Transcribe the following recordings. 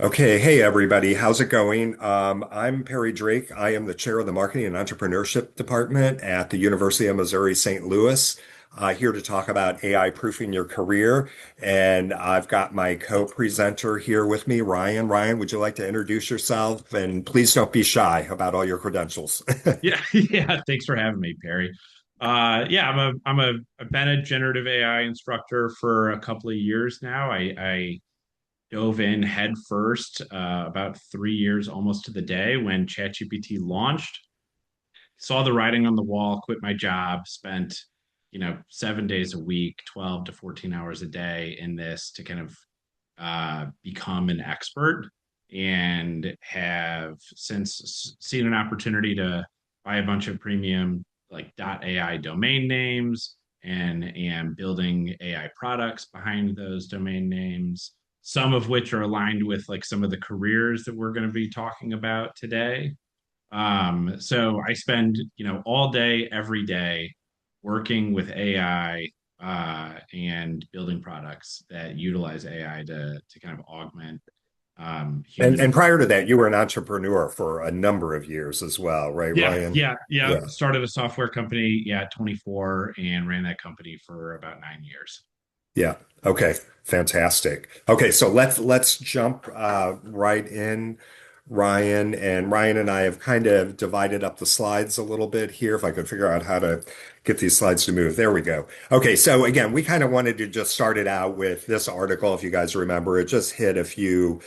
Okay, hey everybody, how's it going? I'm Perry Drake. I am the chair of the Marketing and Entrepreneurship Department at the University of Missouri-St. Louis. Here to talk about AI proofing your career. And I've got my co-presenter here with me, Ryan. Ryan, would you like to introduce yourself? And please don't be shy about all your credentials. Yeah, yeah. Thanks for having me, Perry. Yeah, I've been a generative AI instructor for a couple of years now. I dove in head first about 3 years, almost to the day when ChatGPT launched. Saw the writing on the wall, quit my job, spent 7 days a week, 12 to 14 hours a day in this to kind of become an expert, and have since seen an opportunity to buy a bunch of premium like .ai domain names and am building AI products behind those domain names, some of which are aligned with like some of the careers that we're going to be talking about today. So I spend, all day, every day working with AI and building products that utilize AI to kind of augment And human. prior to that, you were an entrepreneur for a number of years as well, right, Yeah, Ryan? yeah, yeah. Yeah. Started a software company, yeah, at 24, and ran that company for about 9 years. Yeah. Okay. Fantastic. Okay, so let's jump right in, Ryan. And Ryan and I have kind of divided up the slides a little bit here. If I could figure out how to get these slides to move. There we go. Okay, so again, we kind of wanted to just start it out with this article. If you guys remember, it just hit a few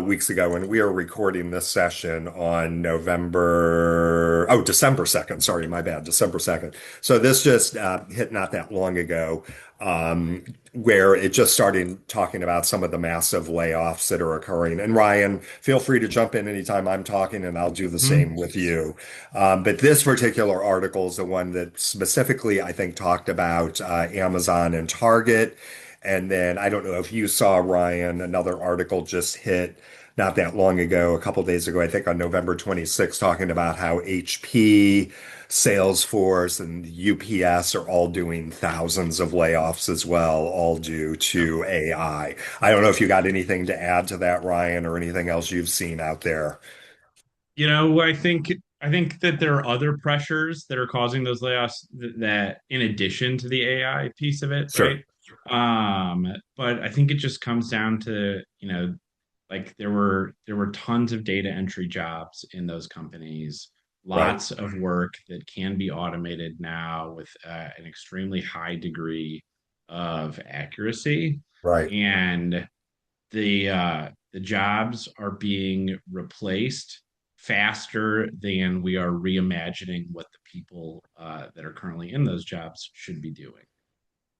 weeks ago, and we are recording this session on December 2nd. Sorry, my bad, December 2nd. So this just hit not that long ago, where it just started talking about some of the massive layoffs that are occurring. And Ryan, feel free to jump in anytime I'm talking, and I'll do the Mhm. same with you. But this particular article is the one that specifically, I think, talked about Amazon and Target. And then I don't know if you saw, Ryan, another article just hit not that long ago, a couple days ago, I think on November 26th, talking about how HP, Salesforce, and UPS are all doing thousands of layoffs as well, all due Yeah. to AI. I don't know if you got anything to add to that, Ryan, or anything else you've seen out there. I think that there are other pressures that are causing those layoffs that in addition to the AI piece of it, Sure. right? But I think it just comes down to, like there were tons of data entry jobs in those companies, Right. lots of work that can be automated now with an extremely high degree of accuracy, Right. and the jobs are being replaced faster than we are reimagining what the people that are currently in those jobs should be doing.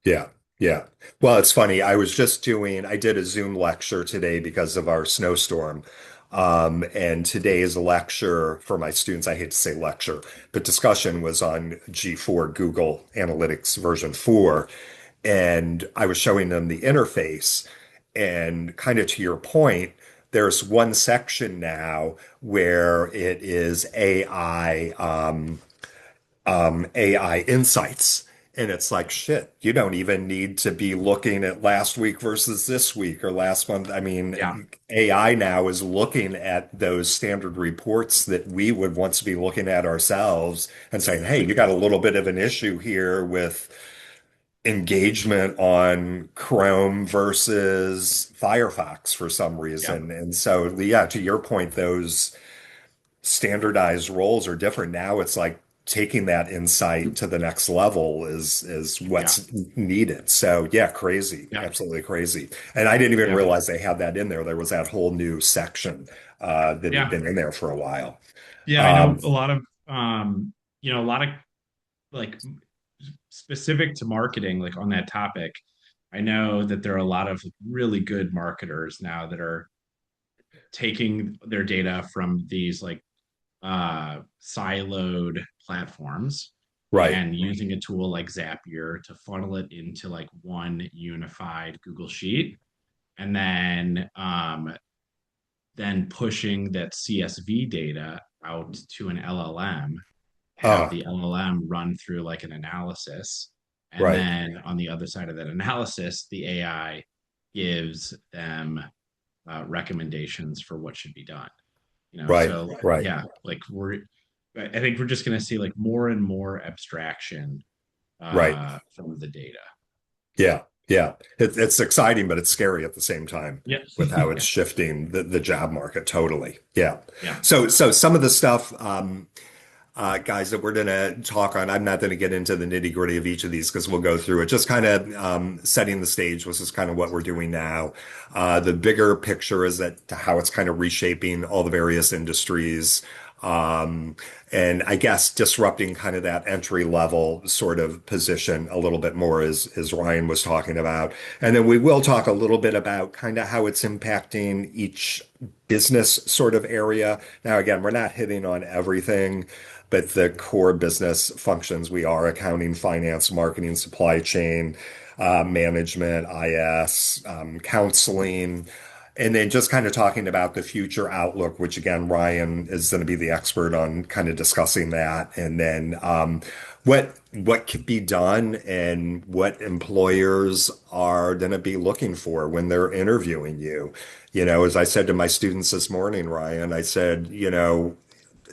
Yeah. Yeah. Well, it's funny. I did a Zoom lecture today because of our snowstorm. And today's lecture for my students, I hate to say lecture, but discussion was on G4 Google Analytics version 4. And I was showing them the interface. And kind of to your point, there's one section now where it is AI insights. And it's like, shit, you don't even need to be looking at last week versus this week or last month. I Yeah, mean, AI now is looking at those standard reports that we would once be looking at ourselves and saying, hey, you got a little bit of an issue here with engagement on Chrome versus Firefox for some yeah, reason. And so, yeah, to your point, those standardized roles are different. Now it's like taking that insight to the next level is yeah, what's needed. So yeah, crazy, yeah, absolutely crazy. And I didn't even yeah, realize they had that in there. There was that whole new section that had yeah, been in there for a while. yeah. I know Um, a lot of like specific to marketing, like on that topic. I know that there are a lot of really good marketers now that are taking their data from these like siloed platforms right. and using a tool like Zapier to funnel it into like one unified Google Sheet, and then pushing that CSV data out to an LLM, have Uh, the LLM run through like an analysis, and right. then on the other side of that analysis, the AI gives them recommendations for what should be done. Right, So right, yeah, like I think we're just going to see like more and more abstraction right. from the data. Yeah, yeah. It's exciting, but it's scary at the same time Yeah. with how it's shifting the job market totally. Yeah. Yeah. So some of the stuff, guys, that we're going to talk on, I'm not going to get into the nitty gritty of each of these because we'll go through it. Just kind of setting the stage, which is kind of what we're doing now. The bigger picture is that how it's kind of reshaping all the various industries. Um, and I guess disrupting kind of that entry level sort of position a little bit more as Ryan was talking about. And then we will talk a little bit about kind of how it's impacting each business sort of area. Now, again, we're not hitting on everything, but the core business functions we are accounting, finance, marketing, supply chain, management, IS, counseling, and then just kind of talking about the future outlook, which again, Ryan is going to be the expert on kind of discussing that. And then what could be done and what employers are going to be looking for when they're interviewing you. As I said to my students this morning, Ryan, I said,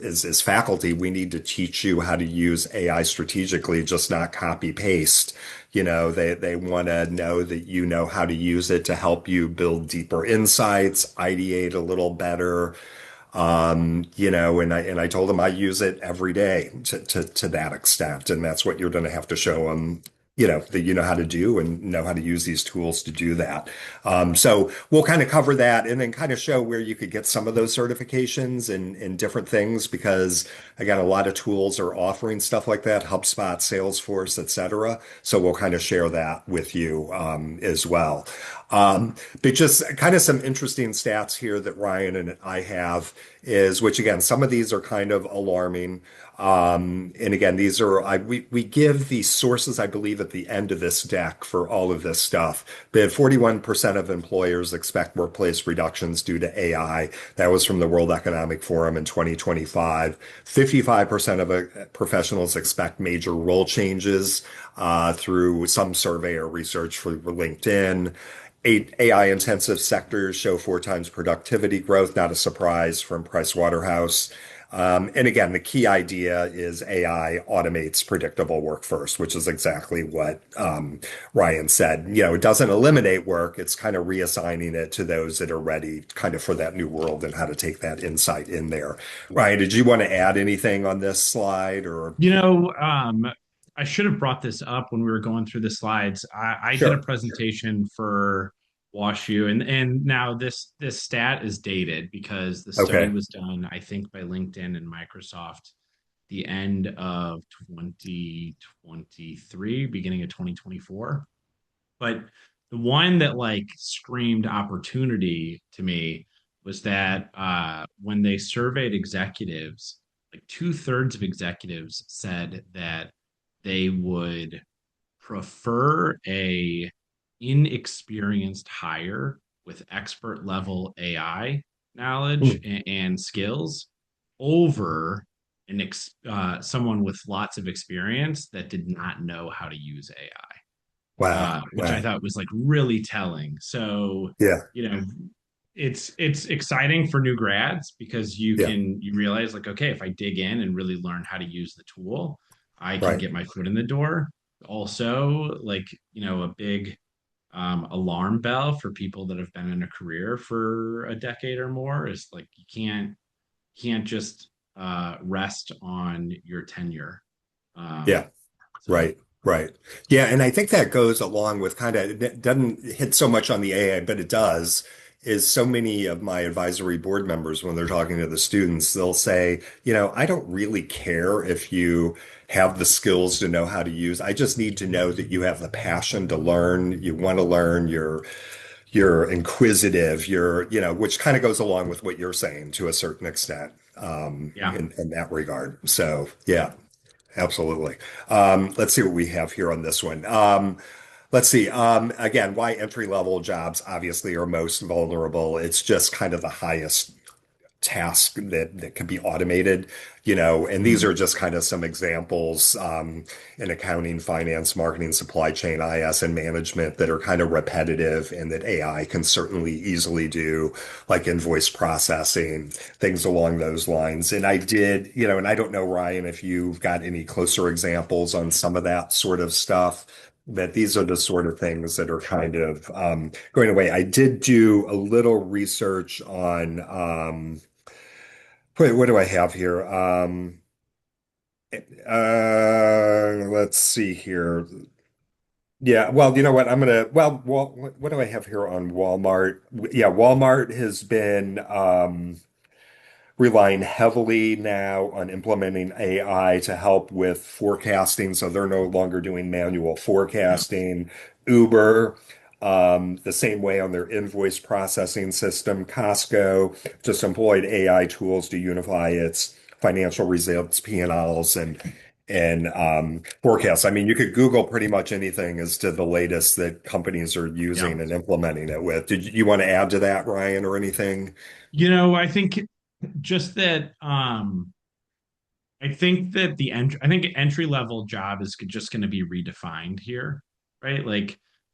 as faculty, we need to teach you how to use AI strategically, just not copy paste. They want to know that you know how to use it to help you build deeper insights, ideate a little better. And I told them I use it every day to that extent. And that's what you're going to have to show them, that you know how to do and know how to use these tools to do that. So we'll kind of cover that and then kind of show where you could get some of those certifications and different things because again, a lot of tools are offering stuff like that, HubSpot, Salesforce, et cetera. So we'll kind of share that with you as well. But just kind of some interesting stats here that Ryan and I have is, which again, some of these are kind of alarming. And again, we give the sources, I believe, at the end of this deck for all of this stuff. But 41% of employers expect workplace reductions due to AI. That was from the World Economic Forum in 2025. 55% of professionals expect major role changes through some survey or research for LinkedIn. Eight AI intensive sectors show 4 times productivity growth, not a surprise from Price Waterhouse. And again, the key idea is AI automates predictable work first, which is exactly what Ryan said. It doesn't eliminate work, it's kind of reassigning it to those that are ready kind of for that new world and how to take that insight in there. Ryan, did you want to add anything on this slide or? You know, I should have brought this up when we were going through the slides. I did a Sure. presentation for WashU, and now this stat is dated because the study Okay. was done, I think, by LinkedIn and Microsoft the end of 2023, beginning of 2024. But the one that like screamed opportunity to me was that when they surveyed executives, like two-thirds of executives said that they would prefer a inexperienced hire with expert level AI knowledge Hmm. and skills over someone with lots of experience that did not know how to use AI, Wow. which I Wow. thought was like really telling. So, Yeah. you know, it's exciting for new grads because Yeah. you realize like, okay, if I dig in and really learn how to use the tool, I can Right. get my foot in the door. Also, like, a big alarm bell for people that have been in a career for a decade or more is like you can't just rest on your tenure. Yeah. Um, so Right, right. Yeah, and I think that goes along with kind of, it doesn't hit so much on the AI, but it does, is so many of my advisory board members, when they're talking to the students, they'll say, I don't really care if you have the skills to know how to use. I just need to know that you have the passion to learn, you want to learn, you're inquisitive, which kind of goes along with what you're saying to a certain extent, yeah. in that regard. So yeah. Absolutely. Let's see what we have here on this one. Let's see. Again, why entry level jobs obviously are most vulnerable. It's just kind of the highest task that can be automated, and these Mhm. are just kind of some examples in accounting, finance, marketing, supply chain, IS, and management that are kind of repetitive and that AI can certainly easily do, like invoice processing, things along those lines. And I did, and I don't know, Ryan, if you've got any closer examples on some of that sort of stuff. That these are the sort of things that are kind of going away. I did do a little research on wait, what do I have here? Let's see here. Yeah, well, you know what? What do I have here on Walmart? Yeah, Walmart has been relying heavily now on implementing AI to help with forecasting. So they're no longer doing manual Yep. forecasting. Uber, the same way on their invoice processing system. Costco just employed AI tools to unify its financial results, P&Ls, and forecasts. I mean, you could Google pretty much anything as to the latest that companies are using Yep. and implementing it with. Did you want to add to that, Ryan, or anything? I think just that I think entry level job is just going to be redefined here, right?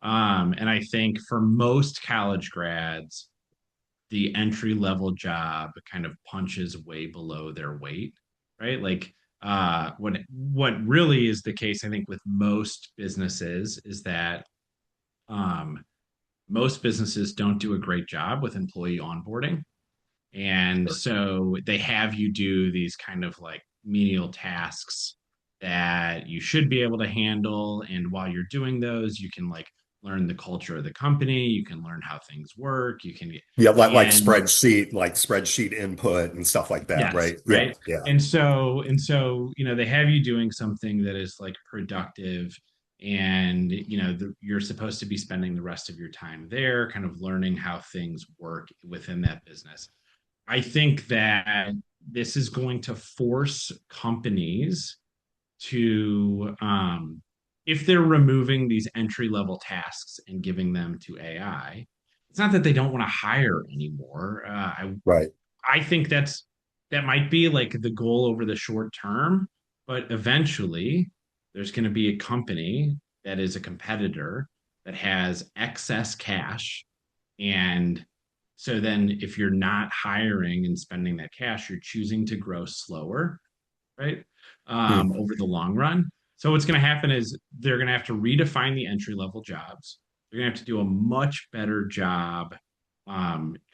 And I think for most college grads, the entry level job kind of punches way below their weight, right? What really is the case, I think, with most businesses is that um, most businesses don't do a great job with employee onboarding. And so they have you do these kind of like menial tasks that you should be able to handle. And while you're doing those, you can like learn the culture of the company, you can learn how things work, you can get, Yeah, and like spreadsheet input and stuff like that, yes, right? Yeah, right. yeah. And so, they have you doing something that is like productive and you're supposed to be spending the rest of your time there kind of learning how things work within that business. I think that this is going to force companies to, if they're removing these entry level tasks and giving them to AI, it's not that they don't want to hire anymore. Right. I think that might be like the goal over the short term, but eventually there's going to be a company that is a competitor that has excess cash and so then if you're not hiring and spending that cash, you're choosing to grow slower, right? Hmm. Over the long run. So what's going to happen is they're going to have to redefine the entry level jobs. They're going to have to do a much better job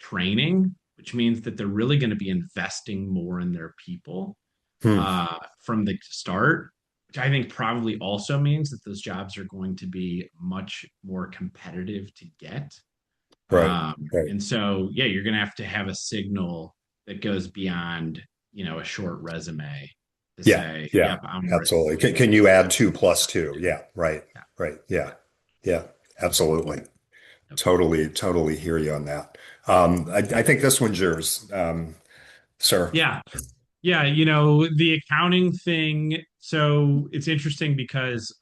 training, which means that they're really going to be investing more in their people Hmm. from the start, which I think probably also means that those jobs are going to be much more competitive to get. Right. Right. And so, yeah, you're going to have a signal that goes beyond, a short resume to Yeah. say, Yeah. yep, I'm worth Absolutely. this Can much. you add two plus two? Yeah. Right. Yeah. Right. Yeah. Yeah. Absolutely. Yep. Totally hear you on that. I think this one's yours, sir. Yeah. Yeah. The accounting thing. So it's interesting because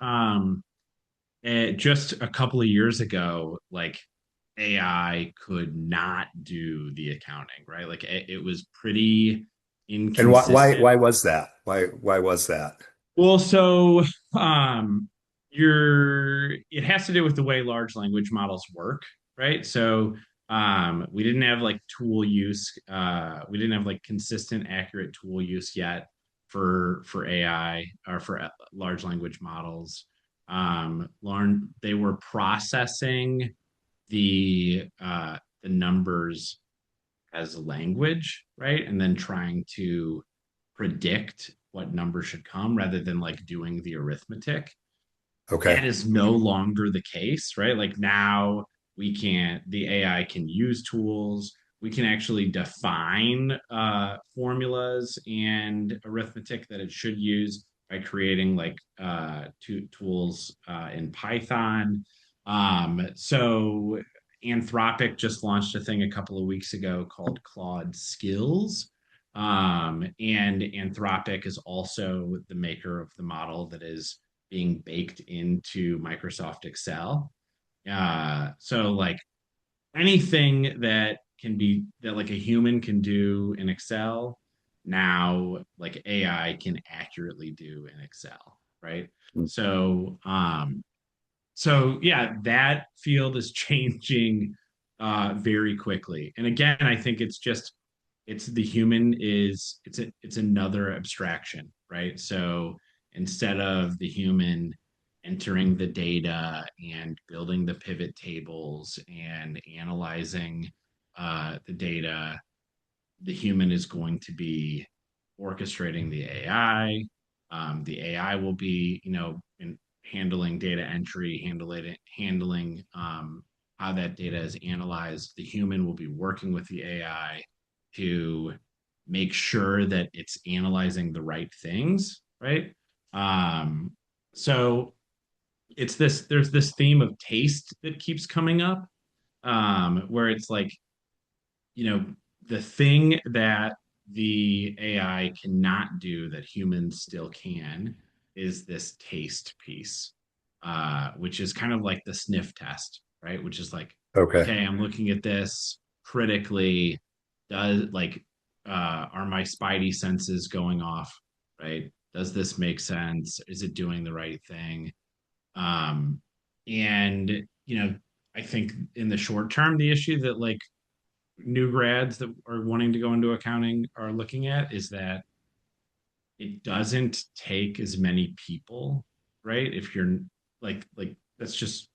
just a couple of years ago, like AI could not do the accounting, right? Like it was pretty And inconsistent. why was that? Why was that? Well, so um, it has to do with the way large language models work, right? So we didn't have like tool use, we didn't have like consistent, accurate tool use yet for AI or for large language models. They were processing the numbers as language, right? And then trying to predict what number should come rather than like doing the arithmetic. That Okay. is no longer the case, right? Like now the AI can use tools. We can actually define formulas and arithmetic that it should use by creating like tools in Python. So Anthropic just launched a thing a couple of weeks ago called Claude Skills. And Anthropic is also the maker of the model that is being baked into Microsoft Excel. So like anything that like a human can do in Excel, now like AI can accurately do in Excel, right? So so yeah, that field is changing very quickly. And again, I think it's the human is it's another abstraction, right? So instead of the human entering the data and building the pivot tables and analyzing the data, the human is going to be orchestrating the AI. The AI will be, handling data entry, handling how that data is analyzed. The human will be working with the AI to make sure that it's analyzing the right things, right? Um, so there's this theme of taste that keeps coming up, where it's like, you know, the thing that the AI cannot do that humans still can is this taste piece, which is kind of like the sniff test, right? Which is like, Okay. okay, I'm looking at this critically. Does like, are my spidey senses going off, right? Does this make sense? Is it doing the right thing? Um, and, I think in the short term, the issue that like new grads that are wanting to go into accounting are looking at is that it doesn't take as many people, right? If you're like that's just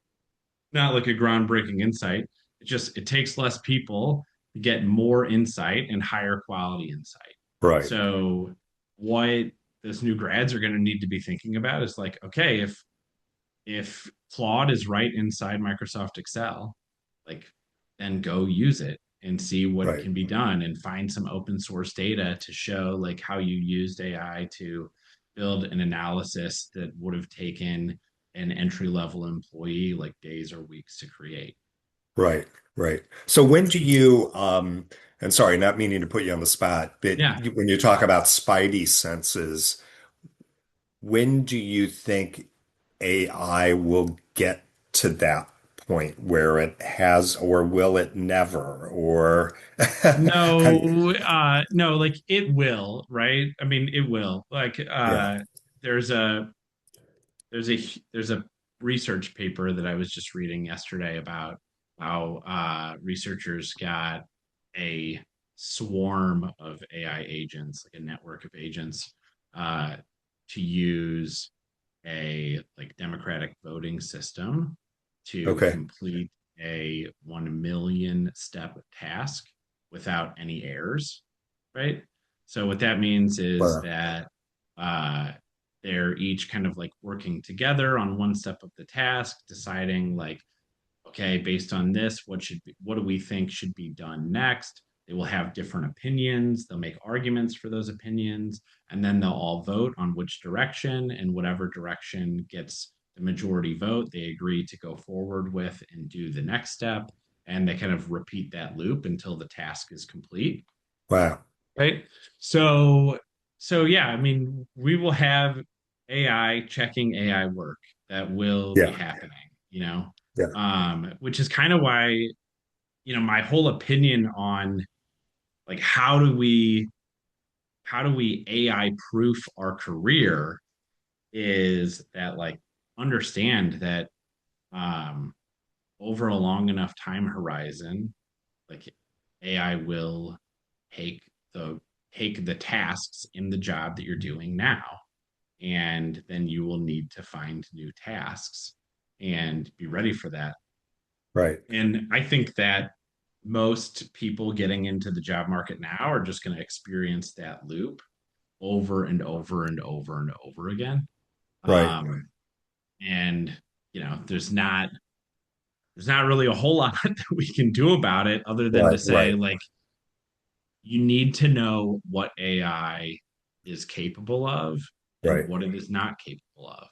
not like a groundbreaking insight. It takes less people to get more insight and higher quality insight. Right. So what those new grads are going to need to be thinking about is like, okay, if Claude is right inside Microsoft Excel, like then go use it and see what Right. can be done and find some open source data to show like how you used AI to build an analysis that would have taken an entry level employee like days or weeks to create. Right. Right. So when do you, and sorry, not meaning to put you on the spot, but Yeah. when you talk about spidey senses, when do you think AI will get to that point where it has, or will it never? Or how, No, like it will, right? I mean, it will. Like yeah. there's a there's a research paper that I was just reading yesterday about how researchers got a swarm of AI agents, like a network of agents, uh, to use a like democratic voting system to Okay. complete a 1 million step task without any errors, right? So what that means is Wow. that uh, they're each kind of like working together on one step of the task, deciding like, okay, based on this, what do we think should be done next? They will have different opinions. They'll make arguments for those opinions, and then they'll all vote on which direction, and whatever direction gets the majority vote, they agree to go forward with and do the next step. And they kind of repeat that loop until the task is complete. Wow. Right. So, so yeah, I mean, we will have AI checking AI work that will be Yeah. happening, Yeah. which is kind of why, my whole opinion on like how do we AI proof our career is that like understand that um over a long enough time horizon, like AI will take the take the tasks in the job that you're doing now, and then you will need to find new tasks and be ready for that. Right. And I think that most people getting into the job market now are just going to experience that loop over and over and over and over again. Right. Um, and there's not really a whole lot that we can do about it other than to Right. say Right. like you need to know what AI is capable of and Right. what it is not capable of.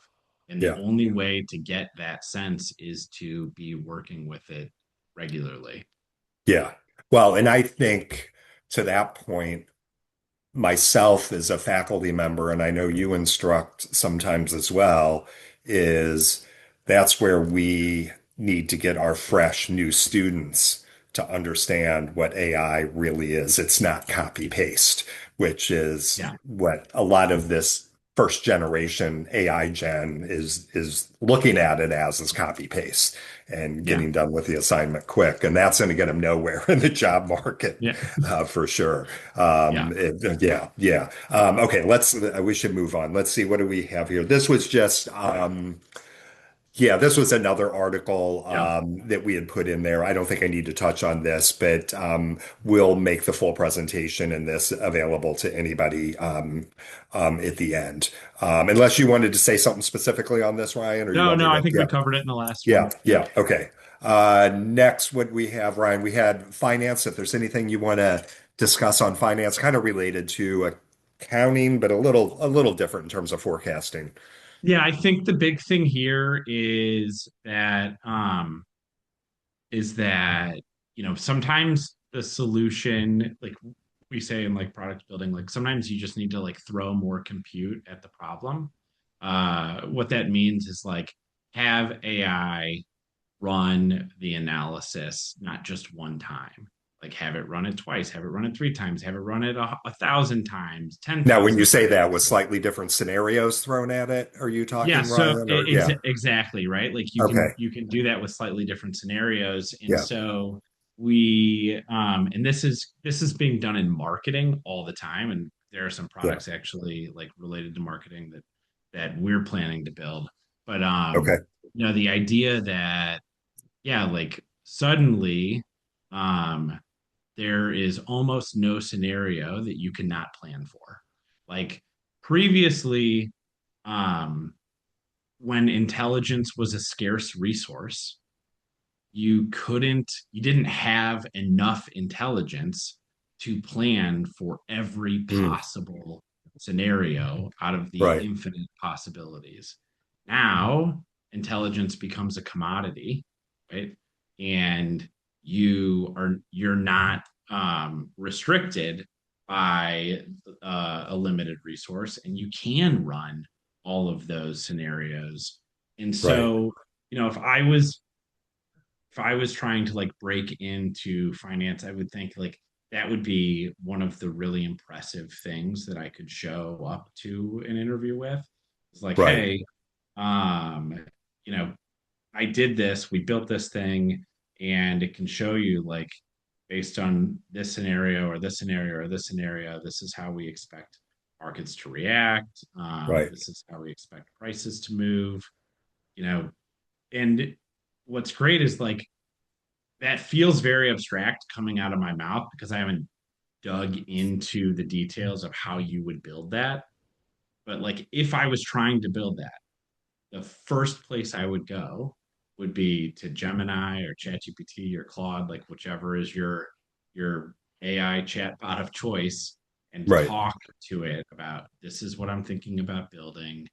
And the Yeah. only way to get that sense is to be working with it regularly. Yeah. Well, and I think to that point, myself as a faculty member, and I know you instruct sometimes as well, is that's where we need to get our fresh new students to understand what AI really is. It's not copy paste, which is Yeah. what a lot of this first generation AI gen is looking at it as is copy paste and Yeah. getting done with the assignment quick. And that's going to get them nowhere in the job market, Yeah. for sure. Yeah. Yeah, yeah. Okay, we should move on. Let's see, what do we have here? This was just, yeah, this was another article Yeah. that we had put in there. I don't think I need to touch on this, but we'll make the full presentation and this available to anybody at the end. Unless you wanted to say something specifically on this, Ryan, or you No, want me no, I to? think we Yeah, covered it in the last yeah, one. Yeah. yeah. Okay. Next, what we have, Ryan, we had finance. If there's anything you want to discuss on finance, kind of related to accounting, but a little different in terms of forecasting. Yeah, I think the big thing here is that, sometimes the solution, like we say in like product building, like sometimes you just need to like throw more compute at the problem. What that means is like have AI run the analysis not just one time. Like have it run it twice, have it run it three times, have it run it 1,000 times, ten Now, when you thousand say times. that with slightly different scenarios thrown at it, are you Yeah, talking, so Ryan? Or yeah. exactly, right? Like you can Okay. you can do that with slightly different scenarios. And Yeah. so we and this is being done in marketing all the time. And there are some Yeah. products actually like related to marketing that we're planning to build. But Okay. the idea that, yeah, like suddenly um there is almost no scenario that you cannot plan for. Like previously, um when intelligence was a scarce resource, you didn't have enough intelligence to plan for every Mm, possible scenario out of the right. infinite possibilities. Now, intelligence becomes a commodity, right? And you're not restricted by a limited resource, and you can run all of those scenarios. And Right. so, if I was trying to like break into finance, I would think like that would be one of the really impressive things that I could show up to an interview with. It's like, Right. hey, um, you know, I did this, we built this thing, and it can show you like based on this scenario or this scenario or this scenario, this is how we expect markets to react. Right. This is how we expect prices to move, you know, and what's great is like that feels very abstract coming out of my mouth because I haven't dug into the details of how you would build that. But like if I was trying to build that, the first place I would go would be to Gemini or ChatGPT or Claude, like whichever is your AI chatbot of choice, and Right. talk to it about this is what I'm thinking about building.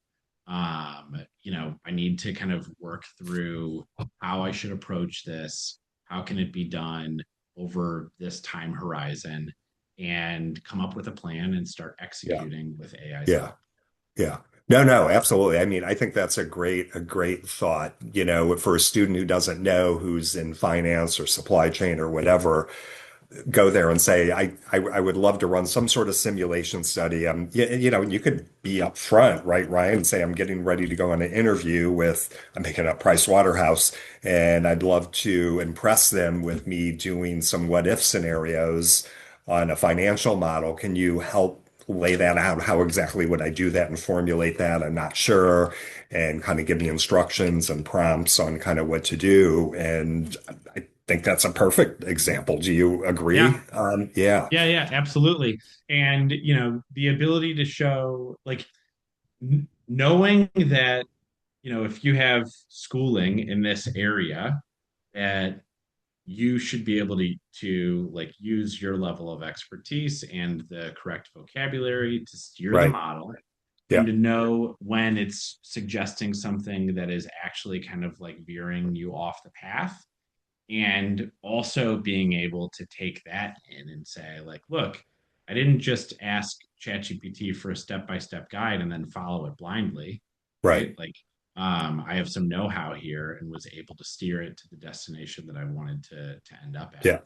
I need to kind of work through how I should approach this. How can it be done over this time horizon? And come up with a plan and start Yeah. executing with AI's Yeah. help. Yeah. No, no, absolutely. I mean, I think that's a great thought, for a student who doesn't know, who's in finance or supply chain or whatever, go there and say, I would love to run some sort of simulation study. You could be upfront, right, Ryan, and say, I'm getting ready to go on an interview with, I'm picking up Price Waterhouse, and I'd love to impress them with me doing some what if scenarios on a financial model. Can you help lay that out? How exactly would I do that and formulate that? I'm not sure. And kind of give me instructions and prompts on kind of what to do. And I think that's a perfect example. Do you agree? Yeah, Yeah, yeah, absolutely. And the ability to show like knowing that, if you have schooling in this area, that you should be able to like use your level of expertise and the correct vocabulary to steer the right. model and Yeah, to know when it's suggesting something that is actually kind of like veering you off the path, and also being able to take that in and say like, look, I didn't just ask ChatGPT for a step-by-step guide and then follow it blindly, right. right? Like I have some know-how here and was able to steer it to the destination that I wanted to end up at. Yeah.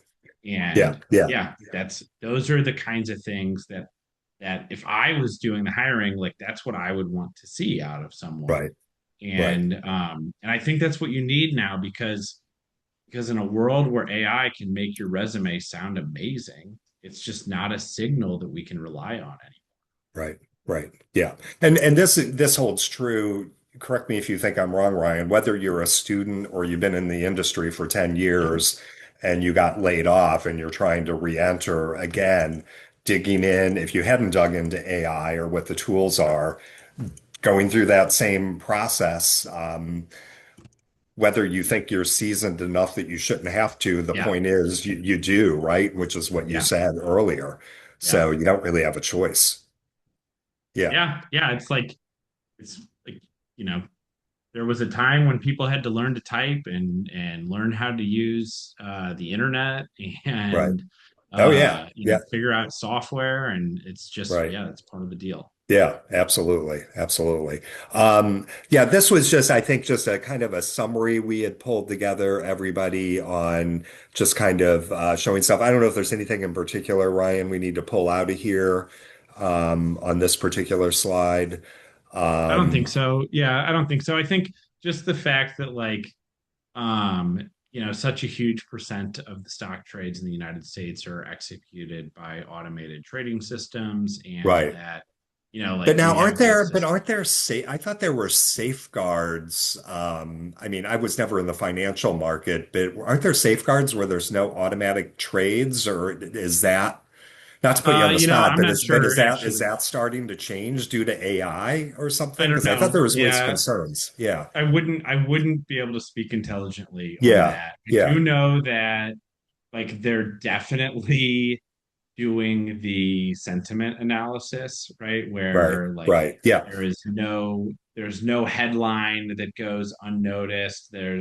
Yeah. And Yeah. yeah, those are the kinds of things that if I was doing the hiring, like that's what I would want to see out of someone. Right. Right. And I think that's what you need now because in a world where AI can make your resume sound amazing, it's just not a signal that we can rely on anymore. Right. Right. Yeah. And this holds true. Correct me if you think I'm wrong, Ryan, whether you're a student or you've been in the industry for 10 years and you got laid off and you're trying to re-enter again, digging in, if you hadn't dug into AI or what the tools are, going through that same process, whether you think you're seasoned enough that you shouldn't have to, the Yeah, point is you do, right? Which is what you yeah, said earlier. yeah, So you don't really have a choice. Yeah. yeah. It's like, you know, there was a time when people had to learn to type and learn how to use the internet Right. and Oh yeah. Yeah. figure out software, and it's just Right. yeah, it's part of the deal. Yeah, absolutely. Absolutely. Yeah, this was just, I think, just a kind of a summary we had pulled together, everybody on just kind of showing stuff. I don't know if there's anything in particular, Ryan, we need to pull out of here on this particular slide. I don't think Um, so. Yeah, I don't think so. I think just the fact that such a huge percent of the stock trades in the United States are executed by automated trading systems, and right. that, But like now we have these systems. aren't there I thought there were safeguards. I mean, I was never in the financial market, but aren't there safeguards where there's no automatic trades, or is that, not to put you on the spot, I'm not but sure is actually. that starting to change due to AI or I something? don't Because I thought know. there was Yeah, concerns. Yeah. I wouldn't be able to speak intelligently on Yeah. that. I Yeah. do know that like they're definitely doing the sentiment analysis, right? Right. Where like Right. Yeah. there's no headline that goes unnoticed. There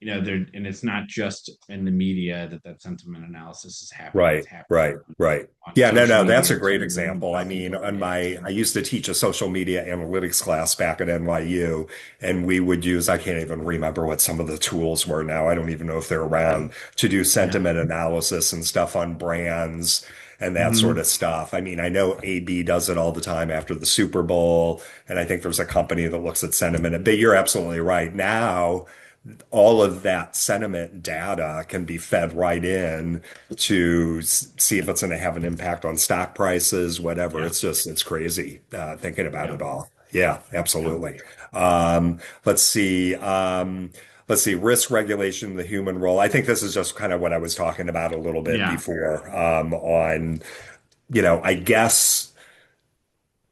and it's not just in the media that sentiment analysis is happening. It's Right, happening right, right. on Yeah, no, social no, that's media a great too, and example. I mean, popular on media my, too. I used to teach a social media analytics class back at NYU, and we would use, I can't even remember what some of the tools were now. I don't even know if they're around to do Yeah. sentiment analysis and stuff on brands and that sort Hmm. of stuff. I mean, I know AB does it all the time after the Super Bowl, and I think there's a company that looks at sentiment. But you're absolutely right. Now, all of that sentiment data can be fed right in to see if it's going to have an impact on stock prices, whatever. Yeah. It's crazy thinking about Yeah. it all. Yeah, Yeah. absolutely. Let's see. Let's see. Risk regulation, the human role. I think this is just kind of what I was talking about a little bit Yeah. before on, I guess.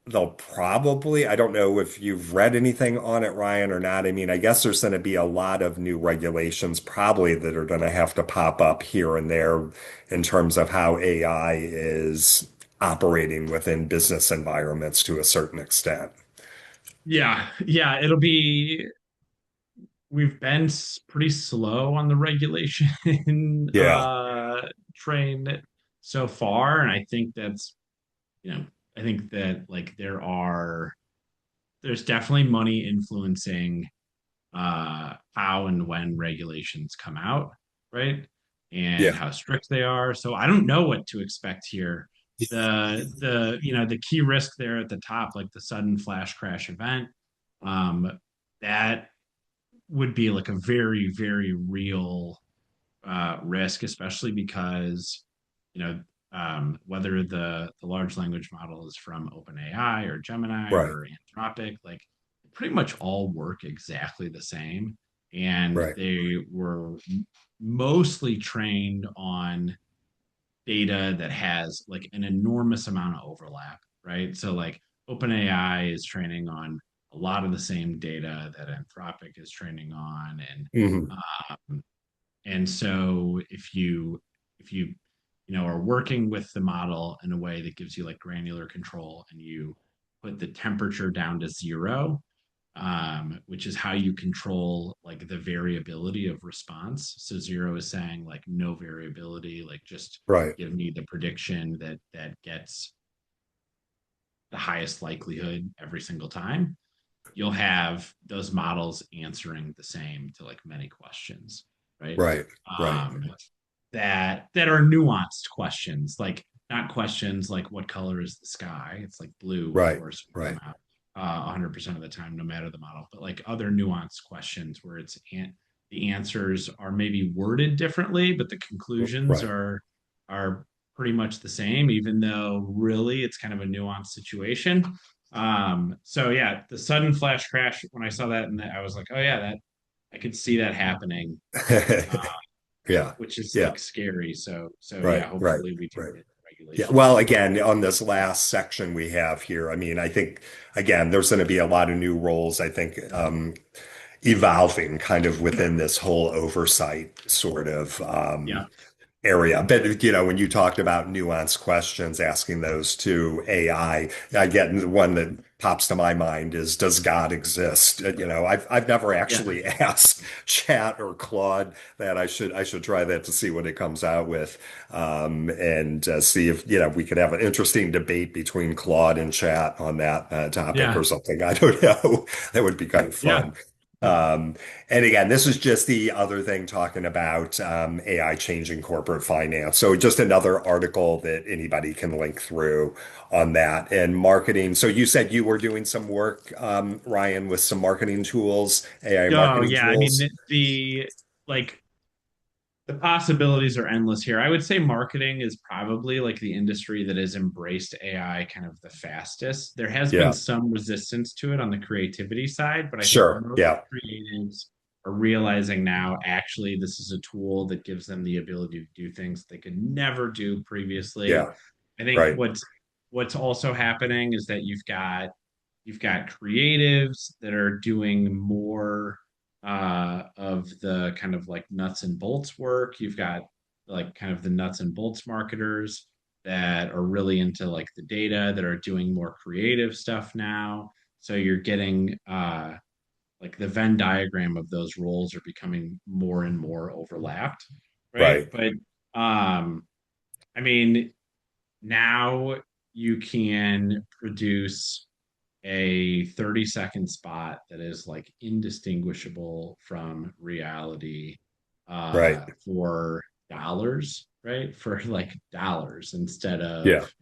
They'll probably, I don't know if you've read anything on it, Ryan, or not. I mean, I guess there's going to be a lot of new regulations probably that are going to have to pop up here and there in terms of how AI is operating within business environments to a certain extent. Yeah. Yeah. We've been pretty slow on the regulation Yeah, train so far, and you know, I think that like there's definitely money influencing how and when regulations come out, right? And yeah, how strict they are. So I don't know what to expect here. The key risk there at the top, like the sudden flash crash event, that would be like a very, very real risk, especially because, you know, whether the large language model is from OpenAI or Gemini right, or Anthropic, like pretty much all work exactly the same. And right, they were mostly trained on data that has like an enormous amount of overlap, right? So like OpenAI is training on a lot of the same data that Anthropic is training on, hmm um, and so if you are working with the model in a way that gives you like granular control, and you put the temperature down to zero, which is how you control like the variability of response. So zero is saying like no variability, like just right, give me the prediction that gets the highest likelihood every single time. you'll have those models answering the same to like many questions, right? Right. Right. Um, that are nuanced questions, like not questions like what color is the sky? It's like blue, of Right. course, will Right. come out 100% of the time, no matter the model. But like other nuanced questions where the answers are maybe worded differently, but the conclusions Right. are pretty much the same, even though really it's kind of a nuanced situation. So yeah, the sudden flash crash when I saw that, and I was like, oh yeah, that I could see that happening, uh, Yeah. which is Yeah. like scary. So Right. yeah, Right. hopefully we can Right. get Yeah. regulations Well, around. again, on this last section we have here, I mean, I think, again, there's going to be a lot of new roles, I think, evolving kind of within this whole oversight sort of Yeah, area. But, when you talked about nuanced questions, asking those to AI, I get the one that pops to my mind is, does God exist? I've never yeah, actually asked Chat or Claude that. I should try that to see what it comes out with, and see if, we could have an interesting debate between Claude and Chat on that topic or yeah, something. I don't know. That would be kind of yeah, fun. Um, and again, this is just the other thing talking about AI changing corporate finance. So just another article that anybody can link through on that. And marketing. So you said you were doing some work, Ryan, with some marketing tools, AI oh marketing yeah. I mean tools. the like the possibilities are endless here. I would say marketing is probably like the industry that has embraced AI kind of the fastest. There has been Yeah, some resistance to it on the creativity side, but I think sure. most Yeah, creatives are realizing now actually this is a tool that gives them the ability to do things they could never do previously. yeah, I think right, what's also happening is that you've got creatives that are doing more of the kind of like nuts and bolts work. You've got like kind of the nuts and bolts marketers that are really into like the data that are doing more creative stuff now. So you're getting like the Venn diagram of those roles are becoming more and more overlapped, right? right. But I mean, now you can produce a 30-second spot that is like indistinguishable from reality Right. for dollars, right? For like dollars instead Yeah. of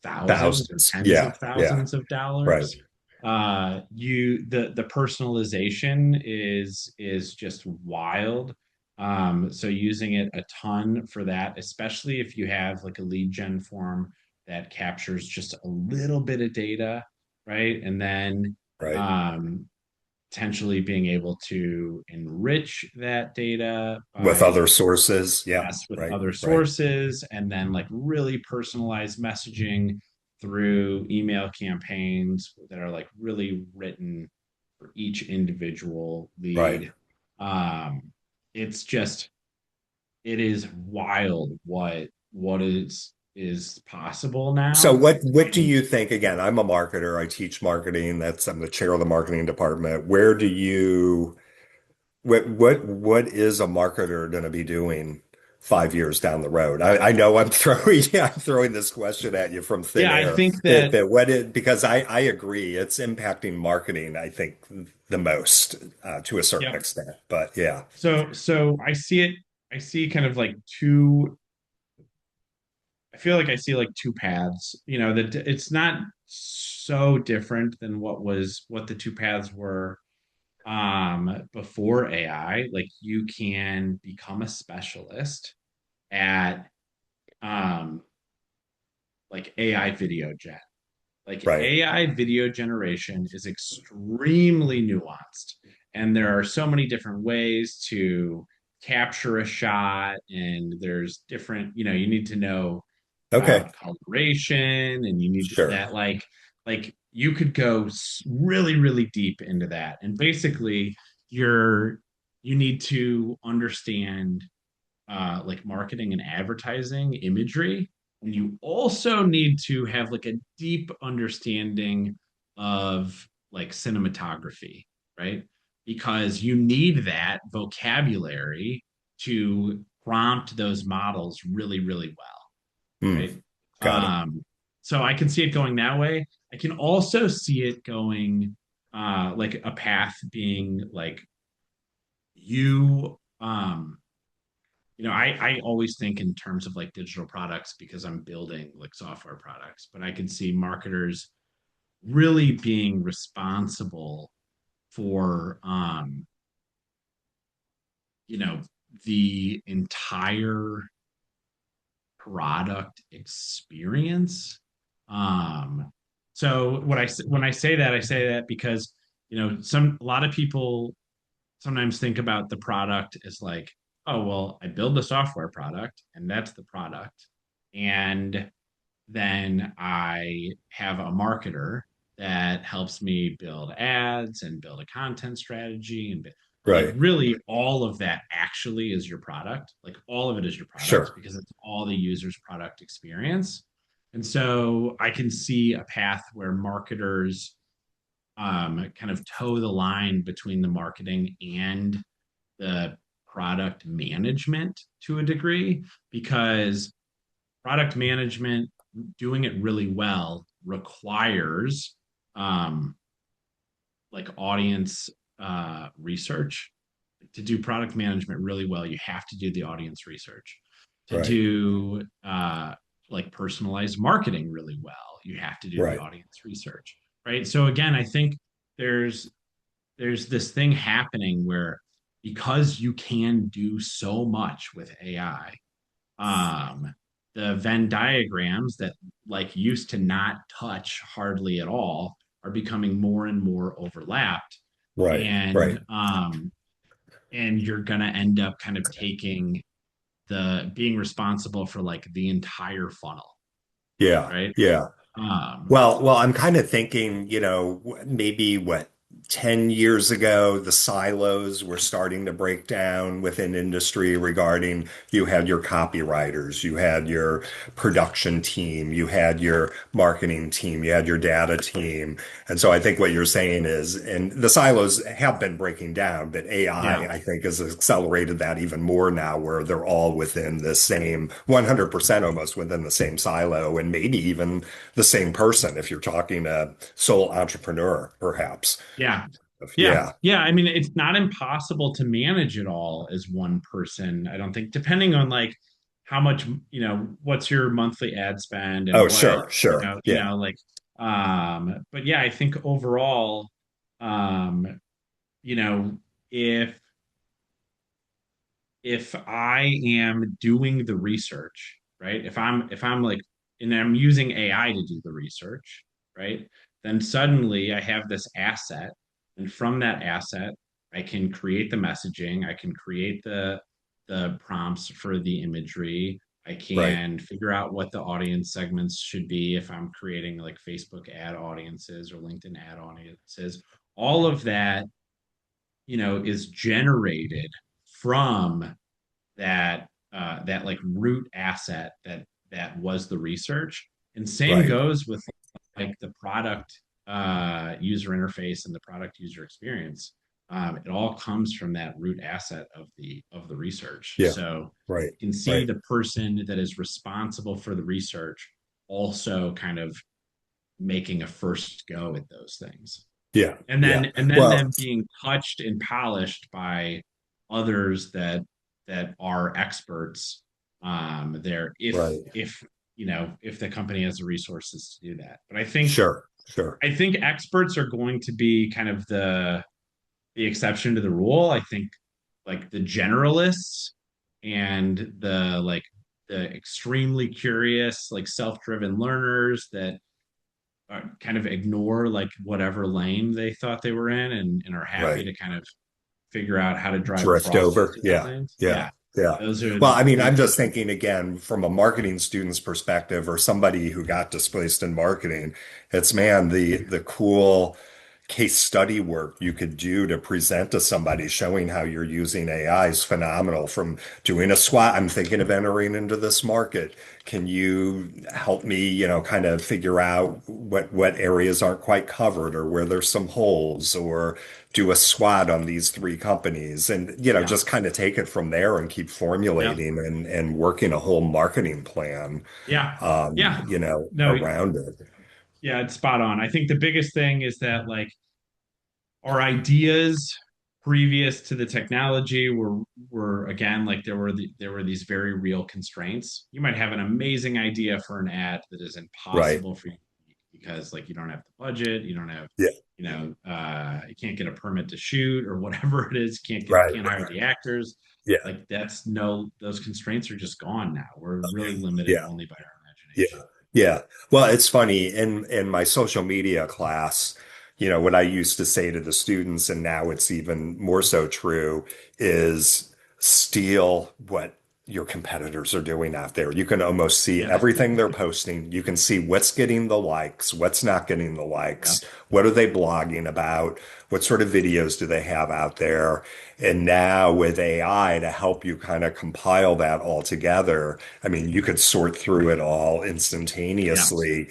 thousands or Thousands. tens Yeah. of Yeah. thousands of Right. dollars. The personalization is just wild. So using it a ton for that, especially if you have like a lead gen form that captures just a little bit of data, right? And then Right. um, potentially being able to enrich that data With by other sources. Yeah. yes with Right. other Right. sources, and then like really personalized messaging through email campaigns that are like really written for each individual Right. lead. Um, it's just it is wild what is possible So now. what do you think? Again, I'm a marketer. I teach marketing. I'm the chair of the marketing department. What is a marketer going to be doing 5 years down the road? I know I'm throwing yeah, I'm throwing this question at you from thin Yeah, I air. think That that that what it because I agree it's impacting marketing, I think, the most to a certain yeah. extent. But yeah, So I see it. I see kind of like two. I feel like I see like two paths. That it's not so different than what the two paths were before AI. Like you can become a specialist at um like AI video gen. Like right. AI video generation is extremely nuanced, and there are so many different ways to capture a shot, and there's different, you need to know Okay. coloration, and you need Sure. that like you could go really really deep into that, and basically you're you need to understand like marketing and advertising imagery. And you also need to have like a deep understanding of like cinematography, right? Because you need that vocabulary to prompt those models really, really well, Hmm. right? Got it. So I can see it going that way. I can also see it going. like a path being like you I always think in terms of like digital products because I'm building like software products, but I can see marketers really being responsible for you know the entire product experience. Um, so when I say that, I say that because a lot of people sometimes think about the product as like, oh well, I build the software product and that's the product, and then I have a marketer that helps me build ads and build a content strategy but like Right. really all of that actually is your product. Like all of it is your product Sure. because it's all the user's product experience. And so I can see a path where marketers kind of toe the line between the marketing and the product management to a degree because product management, doing it really well, requires um, like audience research. To do product management really well, you have to do the audience research. To Right. do like personalized marketing really well, you have to do the Right. audience research, right? So again, I think there's there's this thing happening where because you can do so much with AI, um, the Venn diagrams that like used to not touch hardly at all are becoming more and more overlapped, Right. Right. and you're gonna end up kind of taking the being responsible for like the entire funnel, Yeah. right? Yeah. Um, Well, I'm kind of thinking, maybe 10 years ago, the silos were starting to break down within industry regarding you had your copywriters, you had your production team, you had your marketing team, you had your data team. And so I think what you're saying is, and the silos have been breaking down, but AI, yeah, I think, has accelerated that even more now, where they're all within the same 100% almost within the same silo, and maybe even the same person if you're talking a sole entrepreneur, perhaps. yeah, Yeah. yeah. I mean, it's not impossible to manage it all as one person. I don't think, depending on like how much, what's your monthly ad spend and Oh, what, sure, sure. Yeah. like, but yeah, I think overall, um, you know, if I am doing the research, right? If I'm like and I'm using AI to do the research, right? Then suddenly I have this asset, and from that asset, I can create the messaging, I can create the prompts for the imagery, I Right. can figure out what the audience segments should be if I'm creating like Facebook ad audiences or LinkedIn ad audiences. All of that, is generated from that like root asset that was the research. And same Right. goes with like the product user interface and the product user experience. It all comes from that root asset of the research. Yeah. So Right. you can see Right. the person that is responsible for the research also kind of making a first go at those things, Yeah. and Yeah. then Well, them being touched and polished by others that are experts there right. if if the company has the resources to do that. But Sure. Sure. I think experts are going to be kind of the exception to the rule. I think like the generalists and the extremely curious like self-driven learners that kind of ignore like whatever lane they thought they were in, and are happy Right. to kind of figure out how to drive Drift across those over. two Yeah. lanes. Yeah. Yeah, Yeah. those are Well, I mean, the I'm just thinking again from a marketing student's perspective or somebody who got displaced in marketing. It's man, the cool case study work you could do to present to somebody showing how you're using AI is phenomenal. From doing a SWOT, I'm thinking of entering into this market. Can you help me, kind of figure out what areas aren't quite covered or where there's some holes, or do a SWOT on these three companies, and yeah, just kind of take it from there and keep yeah, formulating and working a whole marketing plan, yeah, no, around it. yeah, it's spot on. I think the biggest thing is that like our ideas previous to the technology were again like there were these very real constraints. You might have an amazing idea for an ad that is Right. impossible for you because like you don't have the budget, you don't have Yeah. you can't get a permit to shoot or whatever it is, Right. can't hire the actors. Yeah. Like that's no those constraints are just gone now. We're really limited Yeah. only by our Yeah. imagination. Yeah. Well, it's funny in my social media class, what I used to say to the students, and now it's even more so true, is steal what your competitors are doing out there. You can almost see Yeah. everything they're posting. You can see what's getting the likes, what's not getting the Yeah. likes, what are they blogging about, what sort of videos do they have out there. And now with AI to help you kind of compile that all together, I mean, you could sort through it all Yeah. instantaneously,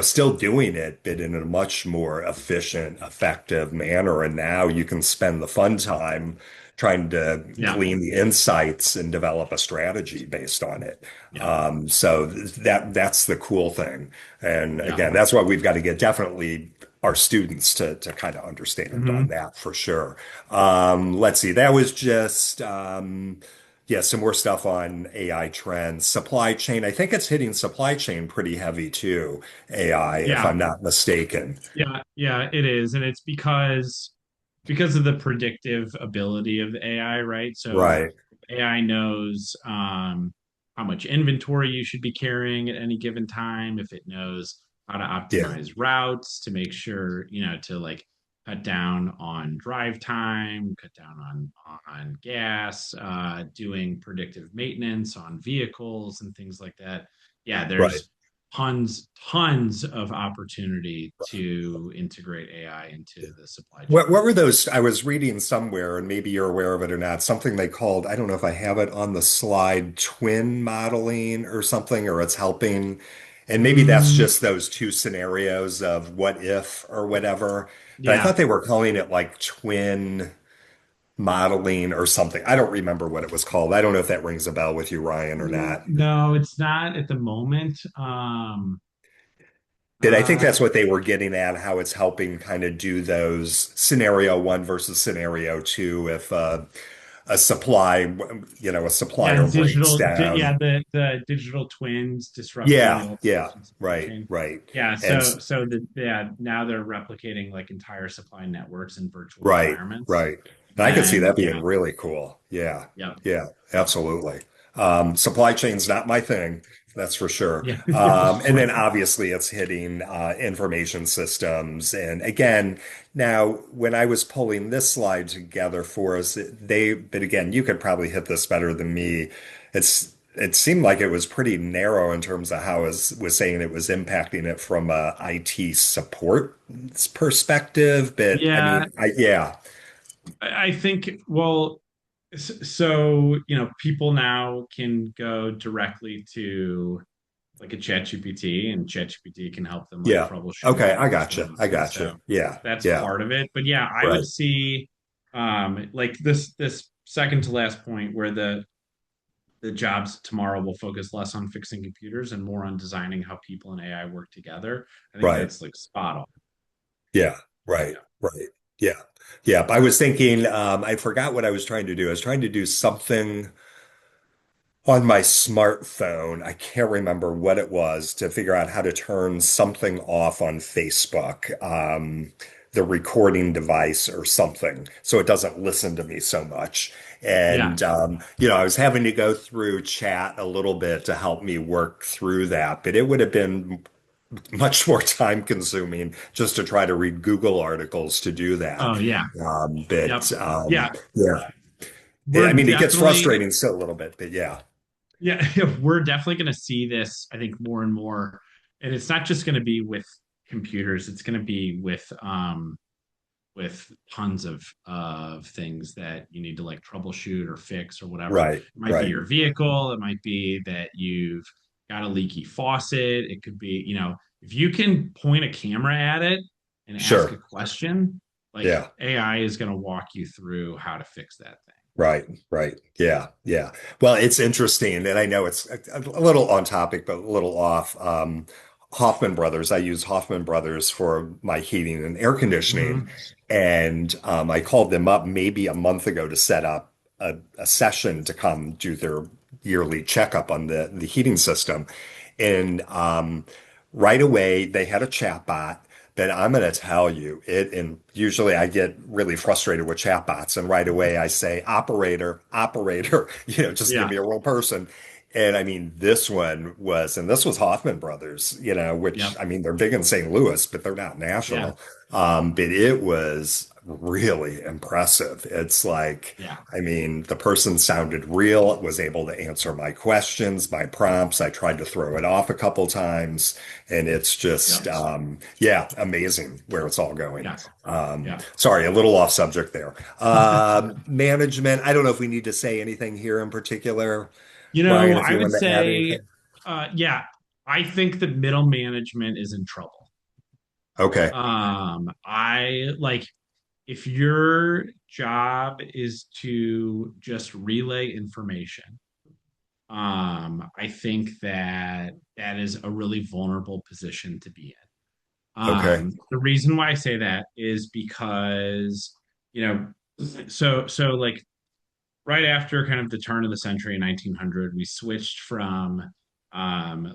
still doing it, but in a much more efficient, effective manner. And now you can spend the fun time trying to Yeah. glean the insights and develop a strategy based on it. Yeah. So that's the cool thing. And Yeah. again, that's what we've got to get definitely our students to kind of understand on Hmm. that for sure. Let's see, that was just yeah, some more stuff on AI trends. Supply chain, I think it's hitting supply chain pretty heavy too, AI, if Yeah. I'm not mistaken. Yeah. Yeah. It is. And it's because of the predictive ability of the AI, right? So Right. AI knows how much inventory you should be carrying at any given time, if it knows how to Yeah. optimize routes to make sure, to like cut down on drive time, cut down on gas, doing predictive maintenance on vehicles and things like that. Yeah, Right. there's tons of opportunity to integrate AI into the supply chain. What were those? I was reading somewhere, and maybe you're aware of it or not, something they called, I don't know if I have it on the slide, twin modeling or something, or it's helping. And maybe that's Mm, just those two scenarios of what if or whatever. But I yeah. thought they were calling it like twin modeling or something. I don't remember what it was called. I don't know if that rings a bell with you, Ryan, or not. No, it's not at the moment. But I think Uh, that's what they were getting at, how it's helping kind of do those scenario one versus scenario two. If a supply, a yeah, supplier breaks down. the digital twins disrupting the Yeah, old yeah, fashioned supply right, chain. right. Yeah, And yeah, now they're replicating like entire supply networks in virtual right, environments. right. And I could see Then that being yeah, really cool. Yeah, yeah, yeah, yeah, absolutely. Supply chain's not my thing, that's for sure. yeah, yeah, And then obviously it's hitting information systems. And again, now when I was pulling this slide together for us, but again, you could probably hit this better than me. It seemed like it was pretty narrow in terms of how it was saying it was impacting it from a IT support perspective. But I yeah. mean, yeah, I think well, so people now can go directly to like a chat GPT and chat GPT can help them like yeah. troubleshoot Okay, and I gotcha. I respond. gotcha. So Yeah, that's yeah, part of it. But yeah, I would right. see like this second to last point where the jobs tomorrow will focus less on fixing computers and more on designing how people and AI work together. I think Right. that's like spot on. Yeah, right, Yeah. right. Yeah. Yeah. I was thinking, I forgot what I was trying to do. I was trying to do something on my smartphone. I can't remember what it was to figure out how to turn something off on Facebook, the recording device or something, so it doesn't listen to me so much. Yeah. And, I was having to go through chat a little bit to help me work through that, but it would have been much more time consuming just to try to read Google articles to do that. Oh yeah. Yep. But Yeah. yeah, I We're mean, it gets definitely frustrating still a little bit, but yeah, Yeah, we're definitely going to see this, I think, more and more. And it's not just going to be with computers, it's going to be with tons of things that you need to like troubleshoot or fix or whatever. It right, might be right, your vehicle, it might be that you've got a leaky faucet, it could be, if you can point a camera at it and ask a sure, question, like yeah, AI is going to walk you through how to fix that thing. right, right, yeah, yeah. Well, it's interesting, and I know it's a little on topic, but a little off. Hoffman Brothers. I use Hoffman Brothers for my heating and air conditioning. Hmm. And I called them up maybe a month ago to set up a session to come do their yearly checkup on the heating system. And right away, they had a chatbot that I'm going to tell you it. And usually I get really frustrated with chatbots. And right away I say, operator, operator, just give Yeah. me a real person. And I mean, and this was Hoffman Brothers, which Yep. I mean, they're big in St. Louis, but they're not Yeah. national. But it was really impressive. It's like, Yeah. I mean, the person sounded real, was able to answer my questions, my prompts. I tried to throw it off a couple times, and it's just, Yep. yeah, amazing where it's all going. Yeah. Yeah. Sorry, a little off subject there. Management, I don't know if we need to say anything here in particular. Ryan, if I you would want to add say, anything. yeah, I think that middle management is in trouble. Okay. I like if your job is to just relay information, I think that that is a really vulnerable position to be in. Okay. The reason why I say that is because, you know, so like right after kind of the turn of the century in 1900, we switched from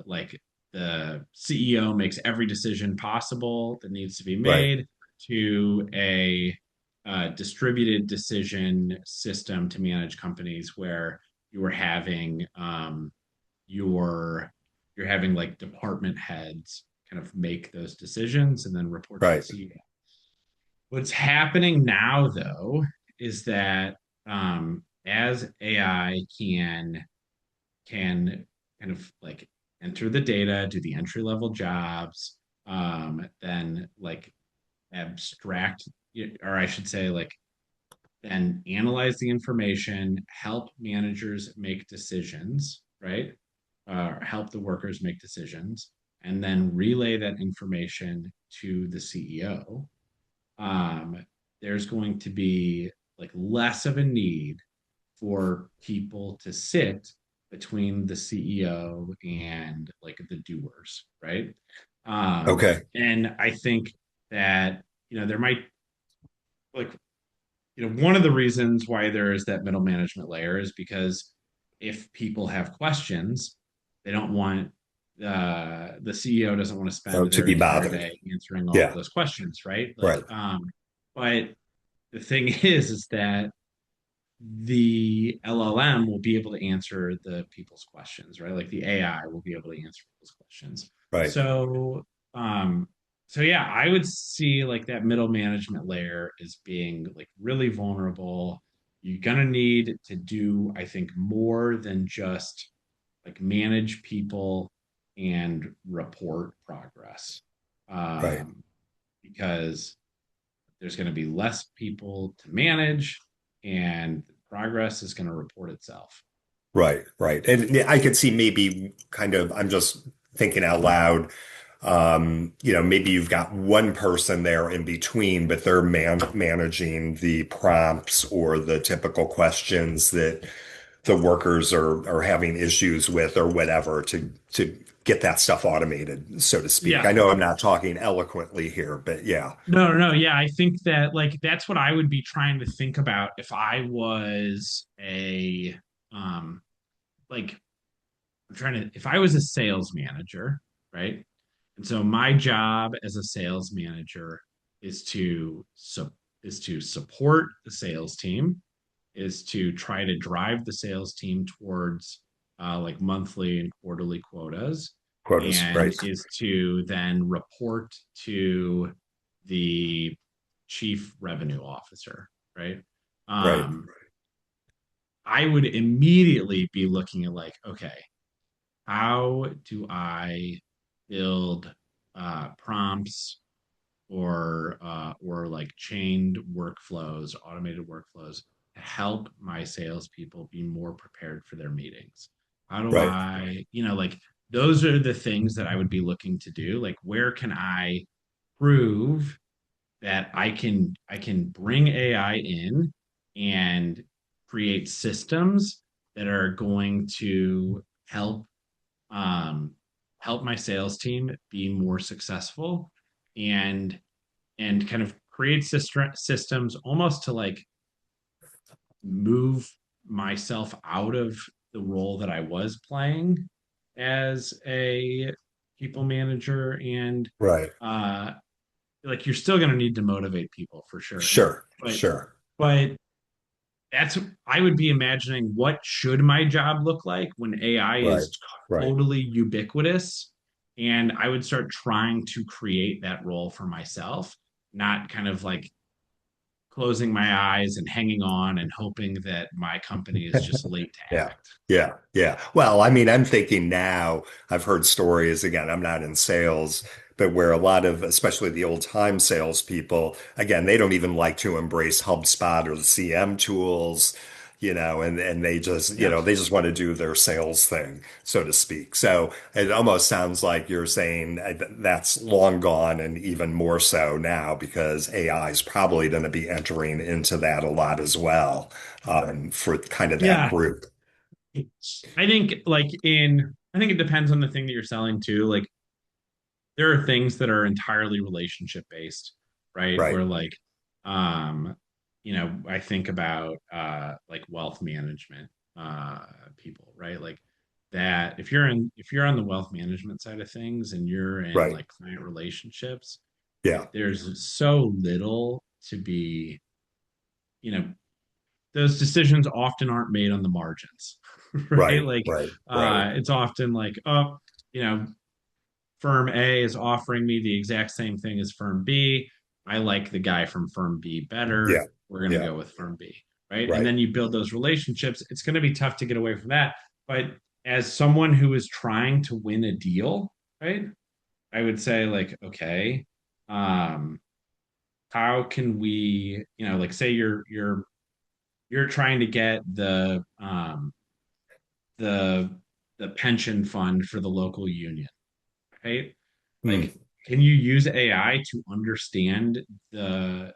like the CEO makes every decision possible that needs to be Right. made to a distributed decision system to manage companies where you were having your you're having like department heads kind of make those decisions and then report to the Right. CEO. What's happening now, though, is that as AI can kind of like enter the data, do the entry level jobs, then like abstract, or I should say, like then analyze the information, help managers make decisions, right? Help the workers make decisions, and then relay that information to the CEO. There's going to be like less of a need for people to sit between the CEO and like the doers, right? Okay. And I think that, there might like, one of the reasons why there is that middle management layer is because if people have questions, they don't want the CEO doesn't want to Oh, spend to their be entire bothered. day answering all of Yeah. those questions, right? Right. But the thing is that the LLM will be able to answer the people's questions, right? Like the AI will be able to answer people's questions. Right. So, um, so yeah, I would see like that middle management layer as being like really vulnerable. You're gonna need to do, I think, more than just like manage people and report progress. Right. Um, because there's going to be less people to manage and progress is going to report itself. Right. Right. And I could see maybe kind of, I'm just thinking out loud. Maybe you've got one person there in between, but they're managing the prompts or the typical questions that the workers are having issues with or whatever to get that stuff automated, so to speak. I Yeah. know I'm not talking eloquently here, but yeah. No, no, yeah. I think that like that's what I would be trying to think about if I was a um like I'm trying to if I was a sales manager, right? And so my job as a sales manager is is to support the sales team, is to try to drive the sales team towards like monthly and quarterly quotas, Quotas. and Right. is to then report to the chief revenue officer, right? Right. Um, I would immediately be looking at like, okay, how do I build prompts or like chained workflows, automated workflows to help my salespeople be more prepared for their meetings? How do Right. I, like those are the things that I would be looking to do. Like where can I prove that I can bring AI in and create systems that are going to help um, help my sales team be more successful and kind of create systems almost to like move myself out of the role that I was playing as a people manager and Right. uh like you're still going to need to motivate people for sure. Sure. But Sure. but that's I would be imagining what should my job look like when AI Right. is Right. totally ubiquitous, and I would start trying to create that role for myself, not kind of like closing my eyes and hanging on and hoping that my company is just late to Yeah. act. Yeah. Yeah. Well, I mean, I'm thinking now, I've heard stories, again, I'm not in sales, but where a lot of, especially the old time salespeople, again, they don't even like to embrace HubSpot or the CM tools, and they just, Yep. they just want to do their sales thing, so to speak. So it almost sounds like you're saying that's long gone and even more so now because AI is probably going to be entering into that a lot as well, for kind of that Yeah. group. I think it depends on the thing that you're selling too. Like there are things that are entirely relationship based, right? Right. Where like um I think about like wealth management people, right? Like that if you're on the wealth management side of things and you're in Right. like client relationships, Yeah. like there's so little to be, you know, those decisions often aren't made on the margins, right? Right. Like Right. Right. it's often like, oh, you know, firm A is offering me the exact same thing as firm B. I like the guy from firm B better. Yeah. We're going to Yeah. go with firm B. Right. And Right. then you build those relationships. It's going to be tough to get away from that. But as someone who is trying to win a deal, right, I would say, like, okay, um, how can we, like say you're trying to get the the pension fund for the local union, right? Hmm. Like, can you use AI to understand the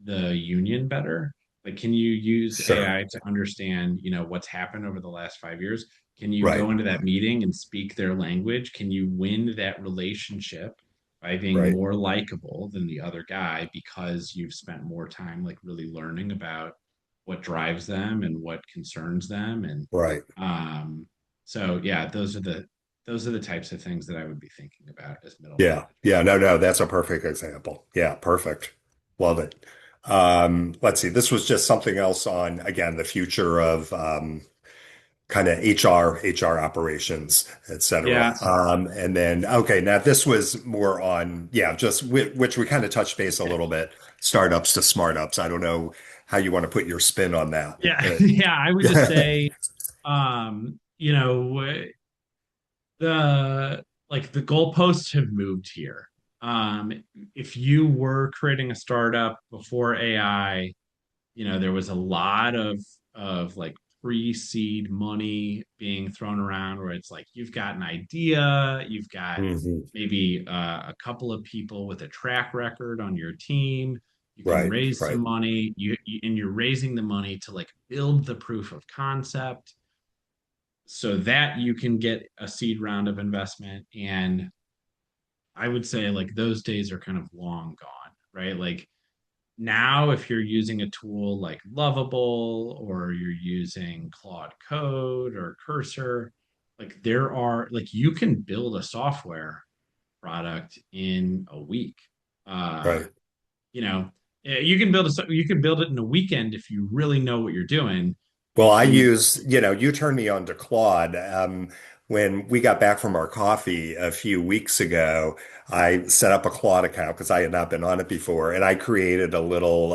the union better? Like, can you use Sure. AI to understand, what's happened over the last 5 years? Can you Right. go into that meeting and speak their language? Can you win that relationship by being Right. more likable than the other guy because you've spent more time like really learning about what drives them and what concerns them? And Right. so yeah, those are the types of things that I would be thinking about as middle Yeah. management. Yeah. No, no, that's a perfect example. Yeah. Perfect. Love it. Let's see. This was just something else on, again, the future of, kind of HR operations, et cetera. Yeah, And then, okay, now this was more on, yeah, just which we kind of touched base a little bit, startups to smart ups. I don't know how you want to put your spin on that. yeah, yeah. I would just say, um, you know, the the goalposts have moved here. If you were creating a startup before AI, there was a lot of like pre-seed money being thrown around where it's like you've got an idea, you've got Mhm. maybe a couple of people with a track record on your team. You can Right, raise some right, money, and you're raising the money to like build the proof of concept so that you can get a seed round of investment. And I would say like those days are kind of long gone, right? Like now, if you're using a tool like Lovable or you're using Claude Code or Cursor, like there are like you can build a software product in a week. Uh, right. you know, you can build it in a weekend if you really know what you're doing. Well, I And use, you turned me on to Claude. When we got back from our coffee a few weeks ago, I set up a Claude account because I had not been on it before, and I created a little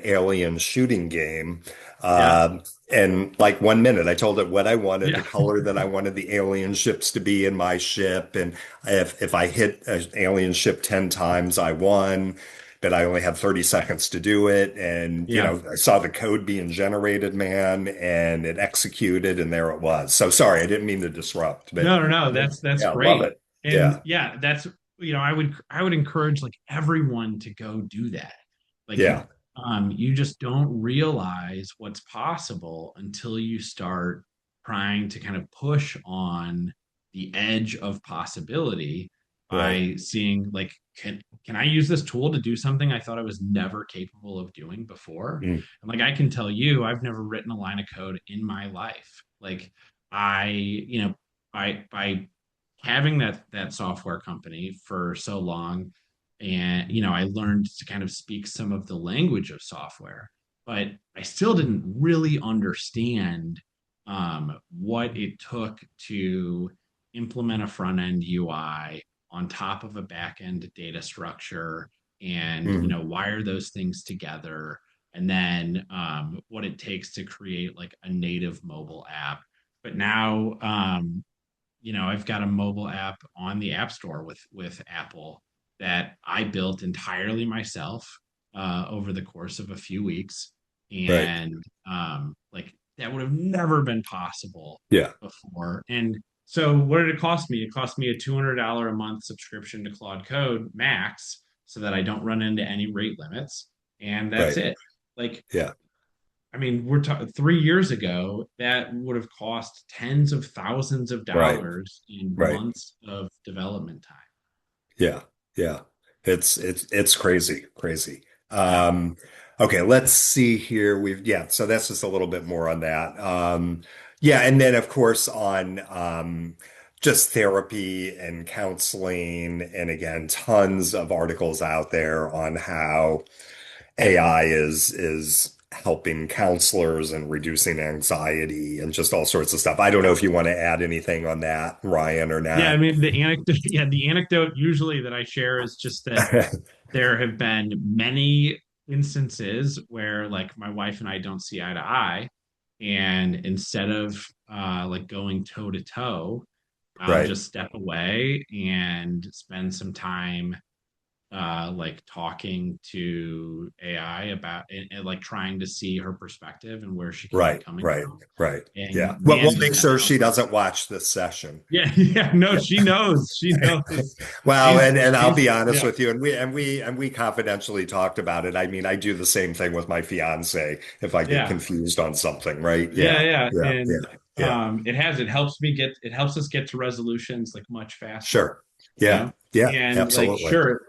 alien shooting game. yeah, Um, and like 1 minute, I told it what I wanted, the yeah, color that I wanted the alien ships to be in my ship, and if I hit an alien ship 10 times, I won. But I only had 30 seconds to do it. And, yeah. I saw the code being generated, man, and it executed, and there it was. So sorry, I didn't mean to disrupt, but No, no, no. That's yeah, love great. it. And Yeah, yeah, that's I would encourage like everyone to go do that. Like yeah, you just don't realize what's possible until you start trying to kind of push on the edge of possibility Right. by seeing like, can I use this tool to do something I thought I was never capable of doing before? Mm. And like, I can tell you, I've never written a line of code in my life. Like, by having that software company for so long, and I learned to kind of speak some of the language of software, but I still didn't really understand what it took to implement a front end UI on top of a back end data structure, and Mm. wire those things together, and then what it takes to create like a native mobile app. But now, I've got a mobile app on the App Store with Apple that I built entirely myself over the course of a few weeks, Right. and like that would have never been possible Yeah. before. And so, what did it cost me? It cost me a $200 a month subscription to Claude Code Max, so that I don't run into any rate limits, and that's Right. it. Like, Yeah. I mean, we're talking 3 years ago, that would have cost tens of thousands of Right. dollars in Right. months of development time. Yeah. Yeah. It's crazy, crazy. Yeah. Um, okay, let's see here. So that's just a little bit more on that. Yeah, and then of course on just therapy and counseling, and again, tons of articles out there on how AI is helping counselors and reducing anxiety and just all sorts of stuff. I don't know if you want to add anything on that, Ryan, or Yeah, I not. mean the anecdote yeah, the anecdote usually that I share is just that there have been many instances where like my wife and I don't see eye to eye, and instead of like going toe to toe, I'll Right, just step away and spend some time like talking to AI about, and like trying to see her perspective and where she could be right, coming right, from. right. And Yeah. Well, man, we'll does make that sure help. she doesn't watch this session. Yeah, yeah, no, Yeah. she knows. She knows. Well, She's and I'll she's be honest yeah, with you, and we confidentially talked about it. I mean, I do the same thing with my fiance if I get yeah, confused on something, right? yeah, Yeah, yeah. yeah, yeah, And yeah. it helps us get to resolutions like much faster, Sure. Yeah, yeah, And like, absolutely. sure,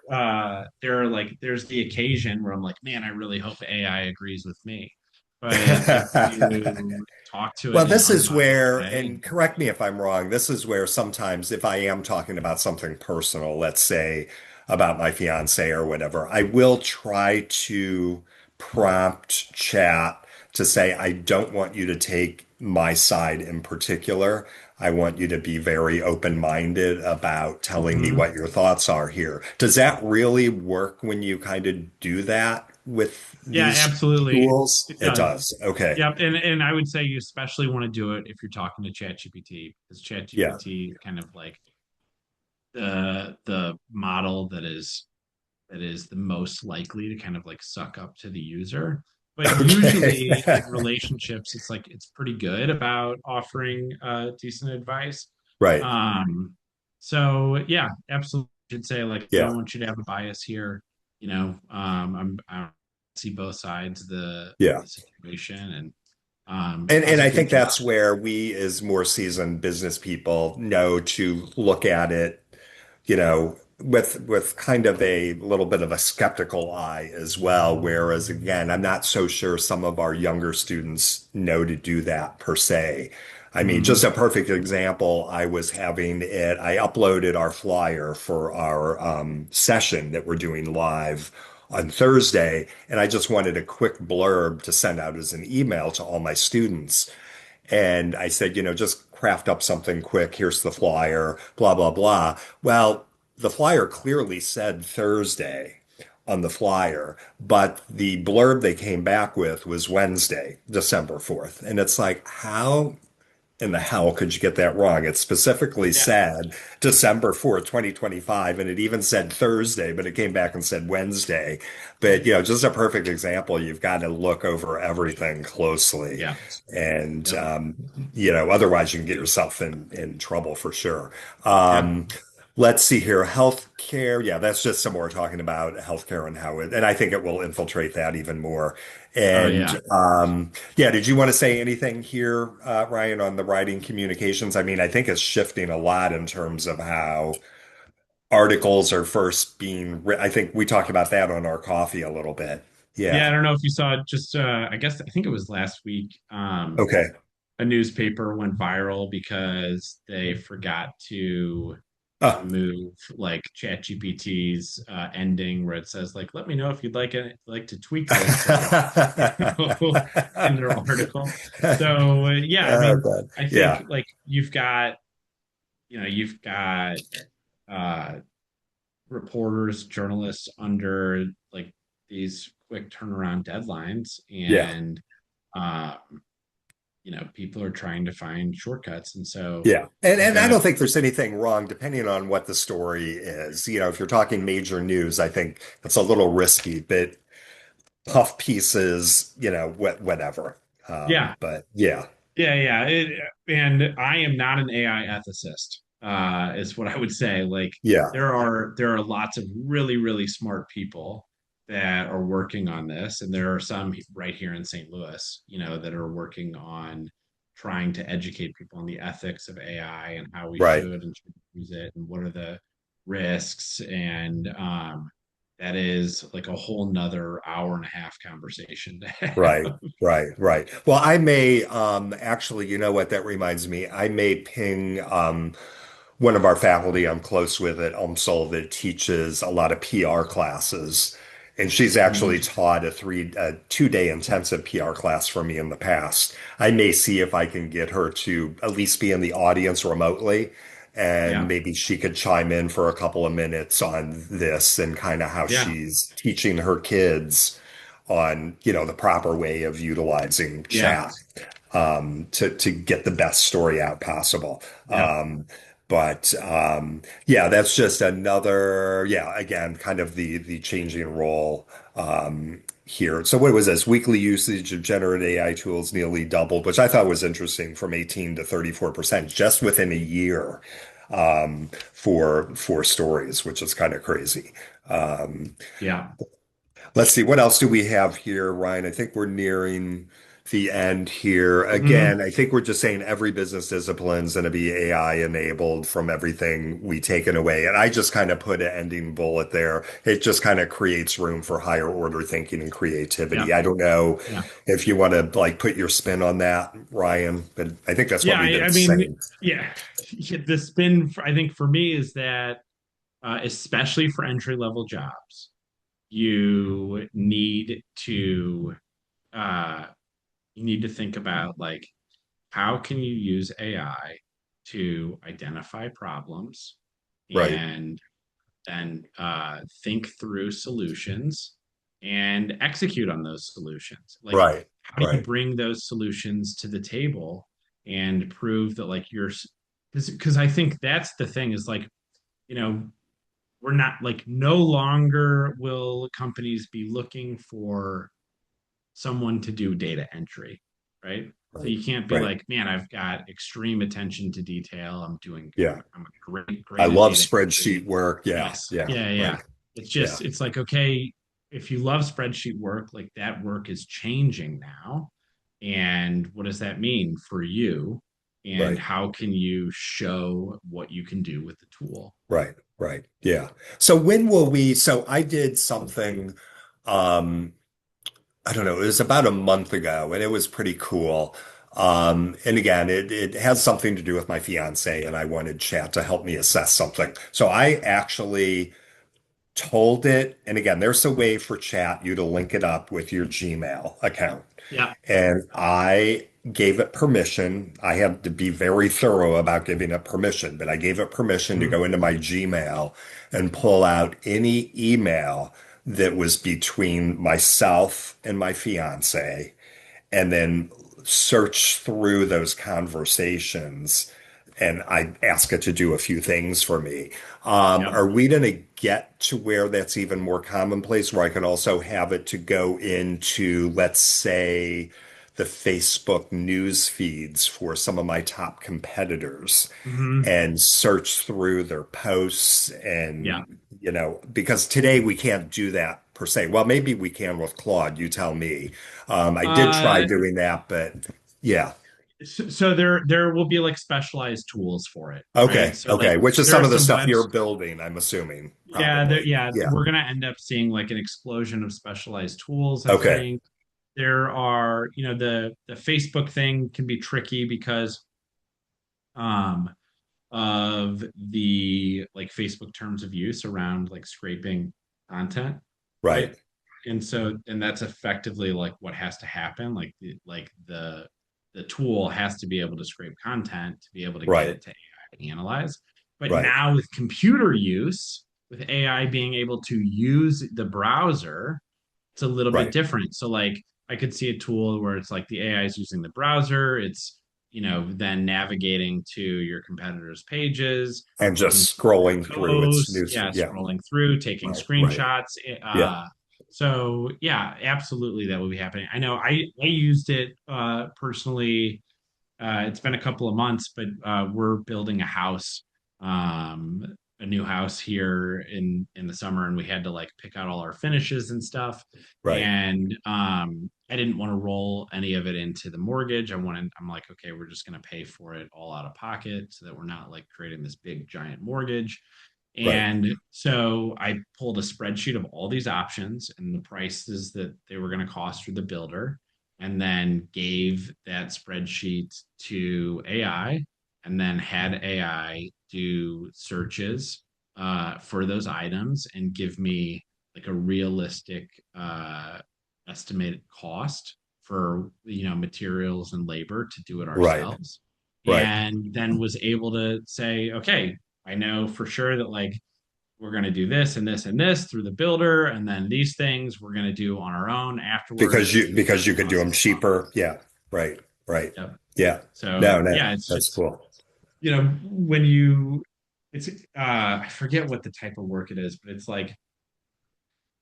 there's the occasion where I'm like, man, I really hope AI agrees with me. But if you talk to Well, it in an this is unbiased where, way, and correct me if I'm wrong, this is where sometimes if I am talking about something personal, let's say about my fiance or whatever, I will try to prompt chat to say, I don't want you to take my side in particular. I want you to be very open-minded about telling me mhm. what your thoughts are here. Does that really work when you kind of do that with Yeah, these absolutely, tools? it It does. does. Okay. Yep, and I would say you especially want to do it if you're talking to ChatGPT, because Yeah. ChatGPT is kind of like the model that is the most likely to kind of like suck up to the user. But Okay. usually in relationships, it's like it's pretty good about offering decent advice. Right. Um, so yeah, absolutely should say like I Yeah. don't want you to have a bias here. I see both sides of Yeah. the situation, and And does a I good think job. that's where we as more seasoned business people know to look at it, with kind of a little bit of a skeptical eye as well. Whereas again, I'm not so sure some of our younger students know to do that per se. I mean, just Mhm. a perfect example, I uploaded our flyer for our session that we're doing live on Thursday, and I just wanted a quick blurb to send out as an email to all my students. And I said, just craft up something quick. Here's the flyer, blah, blah, blah. Well, the flyer clearly said Thursday on the flyer, but the blurb they came back with was Wednesday, December 4th. And it's like, how in the hell could you get that wrong? It specifically Yeah, said December 4th, 2025, and it even said Thursday, but it came back and said Wednesday. But, just a perfect example. You've got to look over everything closely. yeah, And, yep, otherwise you can get yourself in trouble for sure. yeah. Let's see here. Healthcare. Yeah, that's just some more talking about healthcare and how it, and I think it will infiltrate that even more. Oh yeah. And yeah, did you want to say anything here, Ryan, on the writing communications? I mean, I think it's shifting a lot in terms of how articles are first being written. I think we talked about that on our coffee a little bit. Yeah, I Yeah. don't know if you saw it just I think it was last week. Okay. A newspaper went viral because they forgot to Oh. remove like ChatGPT's ending where it says like let me know if you'd like to tweak this in their article. So yeah, I Oh, mean, God. I think Yeah. like you've got uh reporters, journalists under like these quick turnaround deadlines, Yeah. and um, people are trying to find shortcuts, and so Yeah. you've And I got don't think there's anything wrong depending on what the story is. If you're talking major news, I think it's a little risky, but puff pieces, whatever. yeah, But yeah. yeah. And I am not an AI ethicist, is what I would say. Like Yeah. there are lots of really, really smart people that are working on this, and there are some right here in St. Louis, that are working on trying to educate people on the ethics of AI and how we Right. should and should use it and what are the risks. And that is like a whole nother hour and a half conversation to Right, have. right. Well, I may actually, you know what, that reminds me, I may ping one of our faculty I'm close with at UMSL that teaches a lot of PR classes. And she's actually Mhm. taught a 2-day intensive PR class for me in the past. I may see if I can get her to at least be in the audience remotely. And Yeah. maybe she could chime in for a couple of minutes on this and kind of how Yeah. she's teaching her kids on, the proper way of utilizing Yeah. chat to get the best story out possible. Yeah. But yeah, that's just another, yeah, again, kind of the changing role here. So what was this? Weekly usage of generative AI tools nearly doubled, which I thought was interesting, from 18 to 34% just within a year for stories, which is kind of crazy. Um, Yeah. Let's see, what else do we have here, Ryan? I think we're nearing the end here. Hmm. Again, I think we're just saying every business discipline is going to be AI enabled from everything we taken away. And I just kind of put an ending bullet there. It just kind of creates room for higher order thinking and Yeah. creativity. I don't know Yeah. if you want to like put your spin on that, Ryan, but I think that's what Yeah. we've been I mean, saying. yeah. The spin, I think, for me is that, especially for entry level jobs, you need to uh, think about like how can you use AI to identify problems Right, and then think through solutions and execute on those solutions. Like, right, how do you right, bring those solutions to the table and prove that, like, because I think that's the thing is like, you know, we're not like no longer will companies be looking for someone to do data entry, right? So right, you can't be right. like, man, I've got extreme attention to detail. Yeah. I'm a great, I great at love data spreadsheet entry. work. Yeah, Yes. yeah, Yeah. right. Yeah. It's Yeah, just, it's like, okay, if you love spreadsheet work, like that work is changing now. And what does that mean for you? And right. how can you show what you can do with the tool? Right, right. Yeah. So when will we, so I did something, um, I don't know, it was about a month ago and it was pretty cool. And again, it has something to do with my fiance and I wanted chat to help me assess something. So I actually told it, and again, there's a way for chat you to link it up with your Gmail account. Yeah. And I gave it permission. I had to be very thorough about giving it permission, but I gave it permission to Mhm. go into my Gmail and pull out any email that was between myself and my fiance, and then search through those conversations. And I ask it to do a few things for me. Yep. Are we going to get to where that's even more commonplace, where I can also have it to go into, let's say, the Facebook news feeds for some of my top competitors Hmm. and search through their posts Yeah. and, because today we can't do that per se. Well, maybe we can with Claude, you tell me. I did try Uh, doing that, but yeah. so there will be like specialized tools for it, right? Okay. So like Okay. Which is there are some of the some stuff you're webs. building, I'm assuming, Yeah, probably. Yeah. we're gonna end up seeing like an explosion of specialized tools, I Okay. think. There are, the Facebook thing can be tricky because um of the like Facebook terms of use around like scraping content, Right. right? And that's effectively like what has to happen. The tool has to be able to scrape content to be able to get Right. it to AI to analyze. But Right. now with computer use, with AI being able to use the browser, it's a little bit Right. different. So like I could see a tool where it's like the AI is using the browser, it's then navigating to your competitors' pages, And looking just through scrolling their through its posts, news yeah, feed. Yeah. scrolling through, taking Right. Right. screenshots. Yeah. So yeah, absolutely that will be happening. I know I used it personally. It's been a couple of months, but we're building a new house here in the summer, and we had to like pick out all our finishes and stuff. Right. And I didn't want to roll any of it into the mortgage. I'm like, okay, we're just going to pay for it all out of pocket, so that we're not like creating this big giant mortgage. Right. And so I pulled a spreadsheet of all these options and the prices that they were going to cost for the builder, and then gave that spreadsheet to AI, and then had AI do searches for those items and give me like a realistic estimated cost for materials and labor to do it Right. ourselves, Right. and then was able to say, okay, I know for sure that like we're going to do this and this and this through the builder, and then these things we're going to do on our own afterwards Because and you could do cost them us a lot more. cheaper. Yeah. Right. Right. Yep. Yeah. So No, no, yeah, it's that's just, cool. when you it's I forget what the type of work it is, but it's like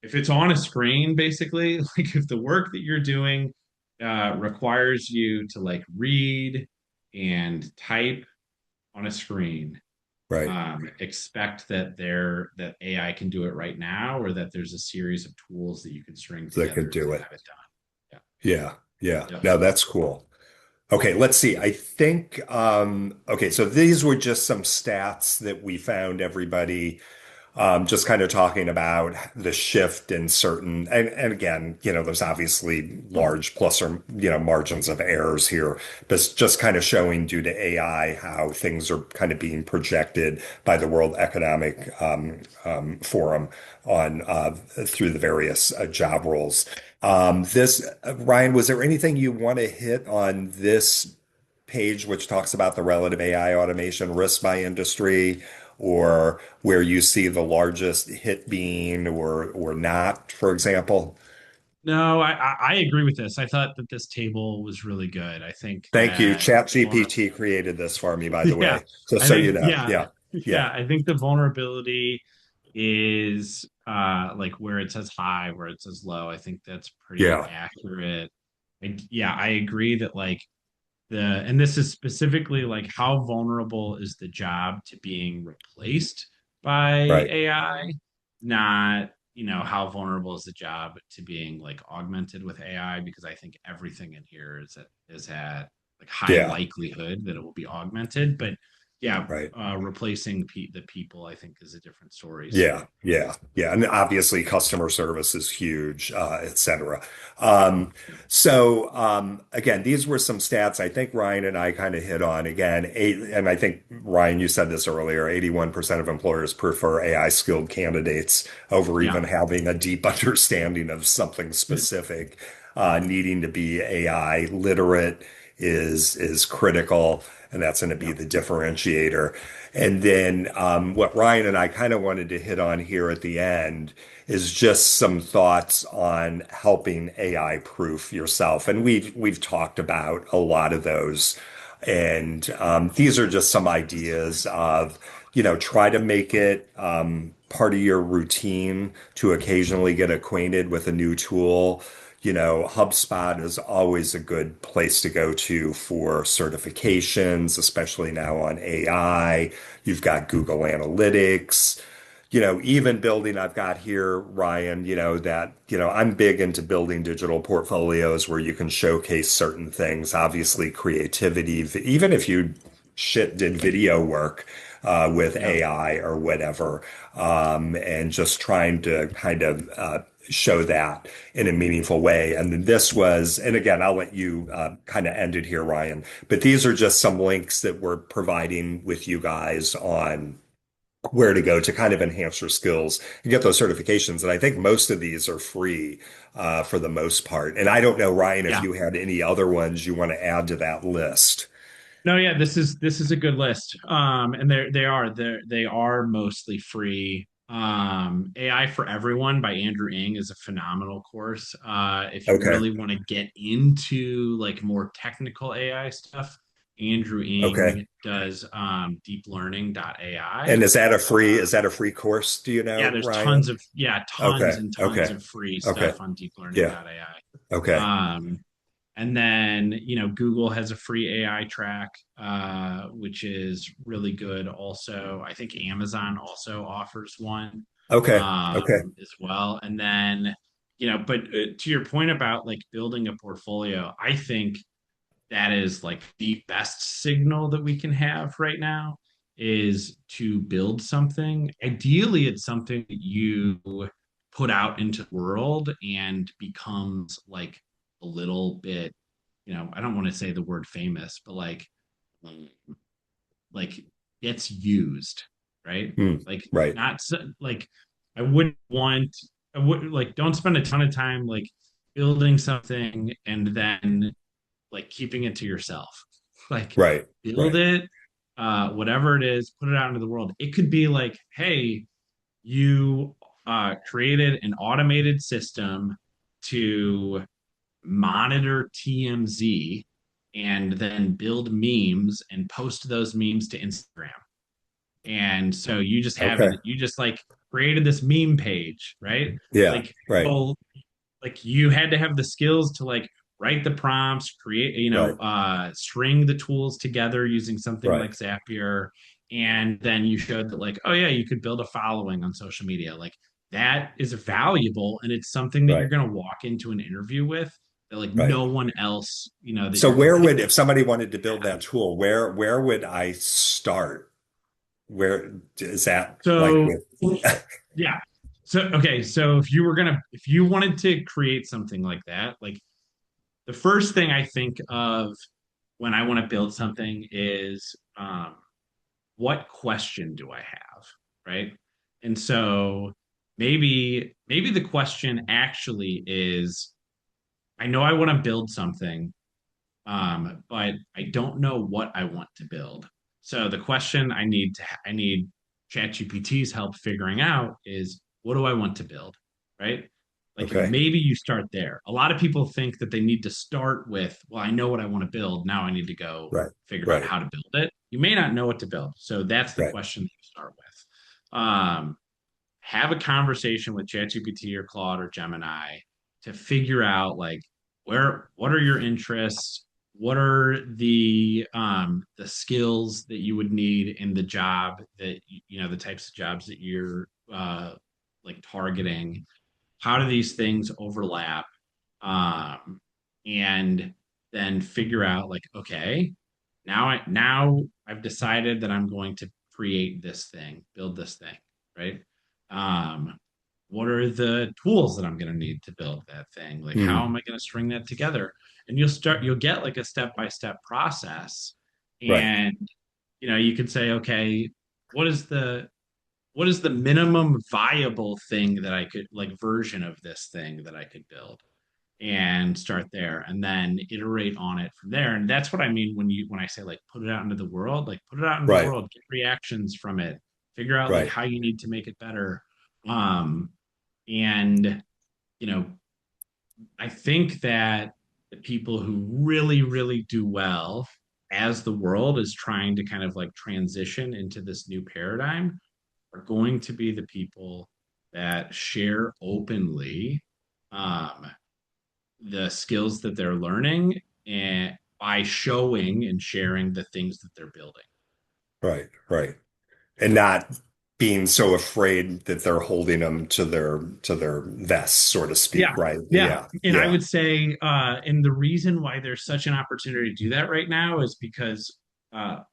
if it's on a screen, basically, like if the work that you're doing requires you to like read and type on a screen, Right. expect that AI can do it right now, or that there's a series of tools that you can string That could together to do it. have it done. Yeah. Yeah. Yeah. Yep. No, that's cool. Okay, let's see. I think, okay, so these were just some stats that we found everybody just kind of talking about the shift in certain, and again, there's obviously large plus or, margins of errors here, but it's just kind of showing due to AI how things are kind of being projected by the World Economic Forum on through the various job roles. Ryan, was there anything you want to hit on this page, which talks about the relative AI automation risk by industry, or where you see the largest hit being or not, for example? No, I agree with this. I thought that this table was really good. I think Thank you. that ChatGPT created this for me, by the yeah, way. Just I so you think know. yeah, Yeah. yeah, Yeah. I think the vulnerability is like where it says high, where it says low. I think that's pretty Yeah. accurate. Yeah, I agree that like and this is specifically like how vulnerable is the job to being replaced by Right. AI, not how vulnerable is the job to being like augmented with AI, because I think everything in here is at like high Yeah. likelihood that it will be augmented, but yeah, Right. replacing the people I think is a different story. Yeah, So yeah, yeah. And obviously customer service is huge, et cetera. Um, again, these were some stats I think Ryan and I kind of hit on again. And I think Ryan, you said this earlier, 81% of employers prefer AI skilled candidates over yeah, even having a deep understanding of something specific. Needing to be AI literate is critical, and that's going to be yeah, the differentiator. And then what Ryan and I kind of wanted to hit on here at the end is just some thoughts on helping AI proof yourself. And we've talked about a lot of those. And these are just some ideas of try to make it part of your routine to occasionally get acquainted with a new tool. HubSpot is always a good place to go to for certifications, especially now on AI. You've got Google Analytics. Even building, I've got here, Ryan, I'm big into building digital portfolios where you can showcase certain things, obviously creativity, even if you did video work with Yeah. AI or whatever, and just trying to kind of show that in a meaningful way. And then and again, I'll let you kind of end it here, Ryan, but these are just some links that we're providing with you guys on where to go to kind of enhance your skills and get those certifications. And I think most of these are free for the most part. And I don't know, Ryan, if Yeah. you had any other ones you want to add to that list. No, yeah, this is a good list. And they are mostly free. AI for Everyone by Andrew Ng is a phenomenal course. If you Okay. really want to get into like more technical AI stuff, Andrew Okay. Ng does deeplearning.ai. And is that a free course? Do you Yeah, know, there's tons Ryan? of Okay. tons and tons Okay. of free Okay. stuff on Yeah. deeplearning.ai. Okay. Um, and then, Google has a free AI track, which is really good. Also, I think Amazon also offers one Okay. Okay. as well. And then, but to your point about like building a portfolio, I think that is like the best signal that we can have right now is to build something. Ideally, it's something that you put out into the world and becomes like a little bit, I don't want to say the word famous, but um, like gets used, right? Hmm. Like Right. not so, like I wouldn't want I would like don't spend a ton of time like building something and then like keeping it to yourself. Like Right. build Right. it, whatever it is, put it out into the world. It could be like, hey, you created an automated system to monitor TMZ and then build memes and post those memes to Instagram. And so Okay. you just like created this meme page, right? Yeah. Like, Right. well, like you had to have the skills to like write the prompts, create, Right. string the tools together using something Right. like Zapier. And then you showed that like, oh yeah, you could build a following on social media. Like that is valuable. And it's something that you're Right. going to walk into an interview with that like Right. no one else, that So you're competing if somebody wanted to with. build that tool, where would I start? Where is that like So with? yeah. So okay, so if you wanted to create something like that, like the first thing I think of when I want to build something is what question do I have, right? And so maybe the question actually is I know I want to build something, but I don't know what I want to build. So the question I need ChatGPT's help figuring out is what do I want to build, right? Like, and Okay. maybe you start there. A lot of people think that they need to start with, well, I know what I want to build. Now I need to go Right. figure out Right. how to build it. You may not know what to build. So that's the Right. question that you start with. Have a conversation with ChatGPT or Claude or Gemini to figure out like what are your interests, what are the skills that you would need in the job that the types of jobs that you're like targeting. How do these things overlap? Um, and then figure out like, okay, now I've decided that I'm going to create this thing, build this thing, right? Um, what are the tools that I'm going to need to build that thing? Like, how Hmm. am I going to string that together? And you'll get like a step by step process. Right. And, you could say, okay, what is the, what is the minimum viable thing that I could like version of this thing that I could build and start there and then iterate on it from there. And that's what I mean when I say like put it out into the world, like put it out into the Right. world, get reactions from it, figure out like Right. how you need to make it better. Um, and you know, I think that the people who really, really do well as the world is trying to kind of like transition into this new paradigm are going to be the people that share openly um, the skills that they're learning and by showing and sharing the things that they're building. Right, right. And not being so afraid that they're holding them to their vests, so to Yeah. speak, right? Yeah. Yeah, And I yeah, would say, and the reason why there's such an opportunity to do that right now is because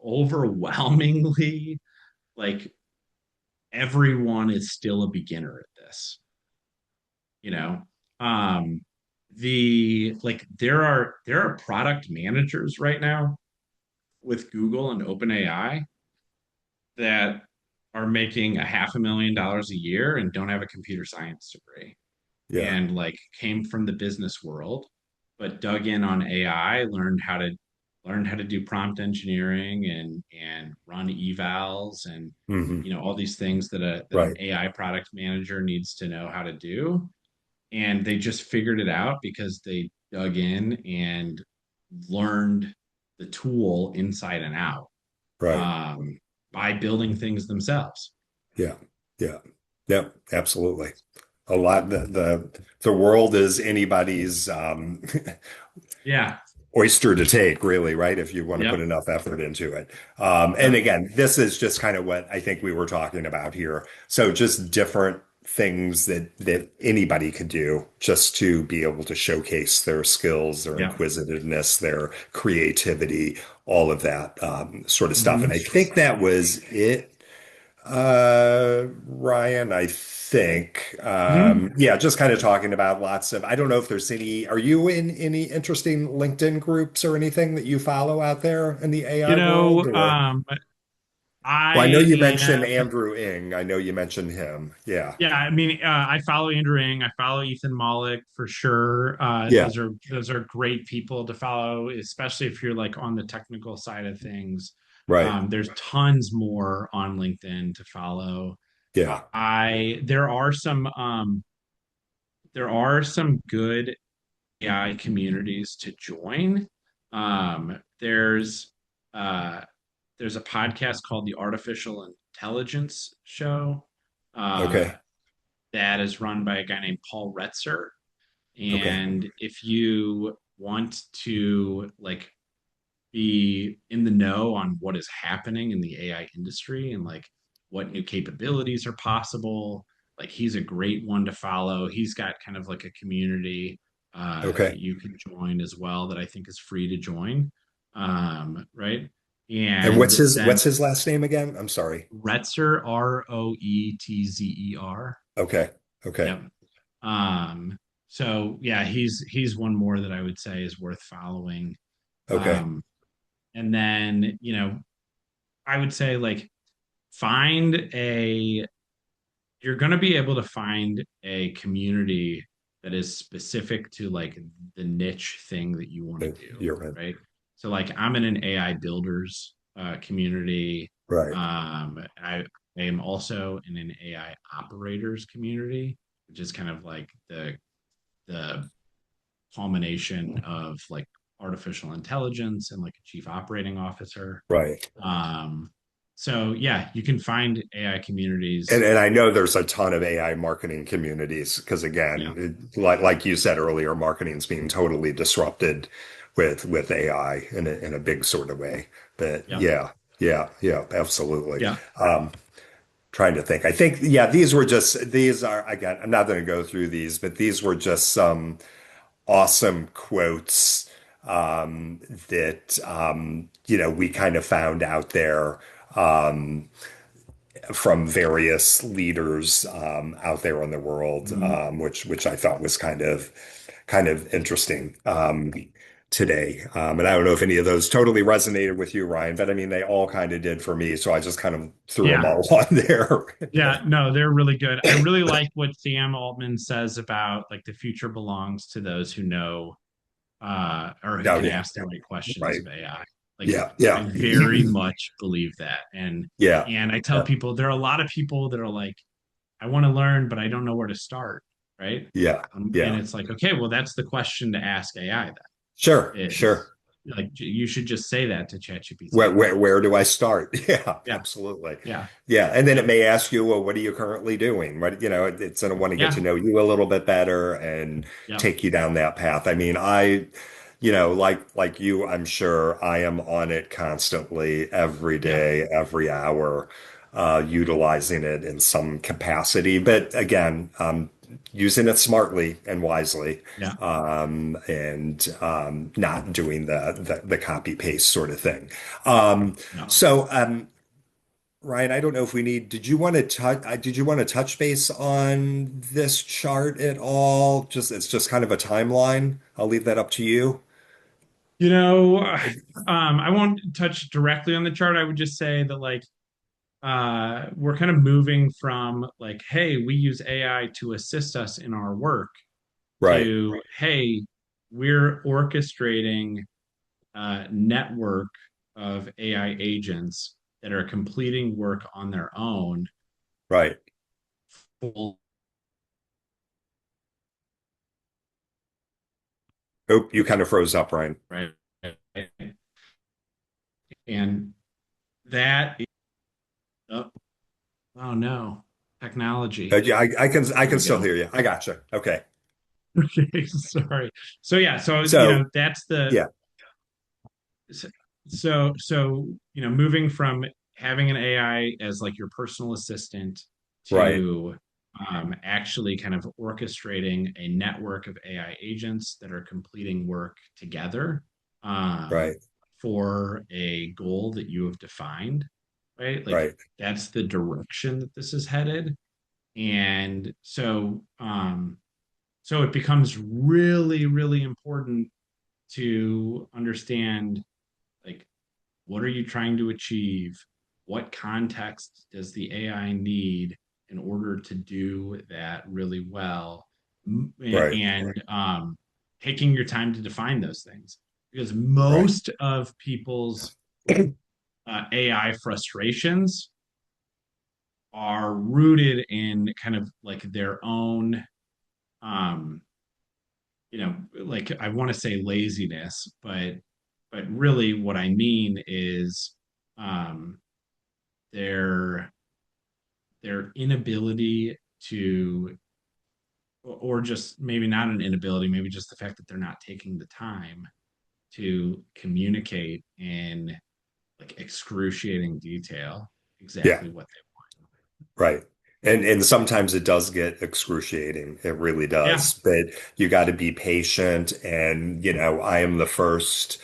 overwhelmingly, like everyone is still a beginner at this, you know? Um, there are product managers right now with Google and OpenAI that are making a $500,000 a year and don't have a computer science degree yeah. and like came from the business world, but dug in on AI, learned how to do prompt engineering and run evals and Hmm. all these things that an Right, AI product manager needs to know how to do. And they just figured it out because they dug in and learned the tool inside and out right. um, by building things themselves. Yeah, yeah, yep, absolutely. A lot the world is anybody's Yeah. oyster to take, really, right? If you want to put Yep. enough effort into it. And Yep. again, this is just kind of what I think we were talking about here. So just different things that anybody could do just to be able to showcase their skills, their Yep. inquisitiveness, their creativity, all of that sort of stuff. And I Hmm. think that was it. Ryan, I think. Hmm. Yeah, just kind of talking about lots of, I don't know if there's any, are you in any interesting LinkedIn groups or anything that you follow out there in the You AI world? know, Or, well, I know I you mentioned am, Andrew Ng. I know you mentioned him. Yeah. yeah, I mean, I follow Andrew Ng, I follow Ethan Mollick for sure. Yeah. Those are great people to follow, especially if you're like on the technical side of things. Right. There's tons more on LinkedIn to follow. Yeah. I there are some good AI communities to join. There's uh, there's a podcast called the Artificial Intelligence Show uh, Okay. that is run by a guy named Paul Retzer. Okay. And if you want to like be in the know on what is happening in the AI industry and like what new capabilities are possible. Like he's a great one to follow. He's got kind of like a community that Okay. you can join as well that I think is free to join. Right. And And then what's his last name again? I'm sorry. Retzer, Roetzer. Okay. Okay. Yep. Um, so yeah, he's one more that I would say is worth following. Okay. Um, and then I would say like find a you're going to be able to find a community that is specific to like the niche thing that you want to do, You're right. right? So like I'm in an AI builders community. Right. I am also in an AI operators community, which is kind of like the culmination of like artificial intelligence and like a chief operating officer. Right. Um, so yeah, you can find AI And communities. I know there's a ton of AI marketing communities because Yeah, again, like you said earlier, marketing's being totally disrupted with AI in a big sort of way. But yeah, yeah, yeah, yeah, absolutely. yeah, Um, Trying to think. I think yeah, these are again, I'm not going to go through these, but these were just some awesome quotes that we kind of found out there. From various leaders out there in the world, mhm, which I thought was kind of interesting today. And I don't know if any of those totally resonated with you, Ryan, but I mean they all kind of did for me. So I just kind of threw them yeah, all on there. yeah. No, they're really good. I really like what Sam Altman says about like the future belongs to those who know or who Oh can yeah, ask the right questions right. of AI. Like Yeah, I yeah, very much believe that, and yeah, and I tell yeah, people there are a lot of people that are like, I want to learn, but I don't know where to start, right? yeah, And yeah. it's like, okay, well, that's the question to ask AI Sure, then is sure. like you should just say that to Where, ChatGPT. where do I start? Yeah, Yeah, absolutely. yeah, Yeah. And then it may ask you, well, what are you currently doing? What, it's going to want to get yeah, to know you a little bit better and yeah, take you down that path. I mean, like you, I'm sure I am on it constantly, every yeah, day, every hour, utilizing it in some capacity. But again, using it smartly and wisely, yeah. and not doing the copy paste sort of thing. Um, No. so, Ryan, I don't know if we need, did you want to touch base on this chart at all? It's just kind of a timeline. I'll leave that up to you. You know, I won't touch directly on the chart. I would just say that like we're kind of moving from like, hey, we use AI to assist us in our work Right, to, hey, we're orchestrating a network of AI agents that are completing work on their own. right. Full, Oh, you kind of froze up, Ryan. right? And that, oh, oh no, technology. Yeah, I There can we still go. hear you. I gotcha. Okay. Okay, sorry. So yeah, so So, that's the yeah, moving from having an AI as like your personal assistant right, to actually kind of orchestrating a network of AI agents that are completing work together um, right, for a goal that you have defined, right? Like right. that's the direction that this is headed. And so it becomes really, really important to understand like what are you trying to achieve? What context does the AI need in order to do that really well? Right. And taking your time to define those things. Because Right. most of people's AI frustrations are rooted in kind of like their own um, like I want to say laziness, but really what I mean is um, their their inability to, or just maybe not an inability, maybe just the fact that they're not taking the time to communicate in like excruciating detail Yeah, exactly what right. And sometimes it does get excruciating. It really they. Yeah, does. But you got to be patient. And, I am the first,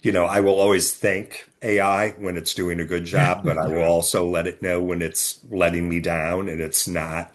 I will always thank AI when it's doing a good yeah, job, but I will also let it know when it's letting me down and it's not.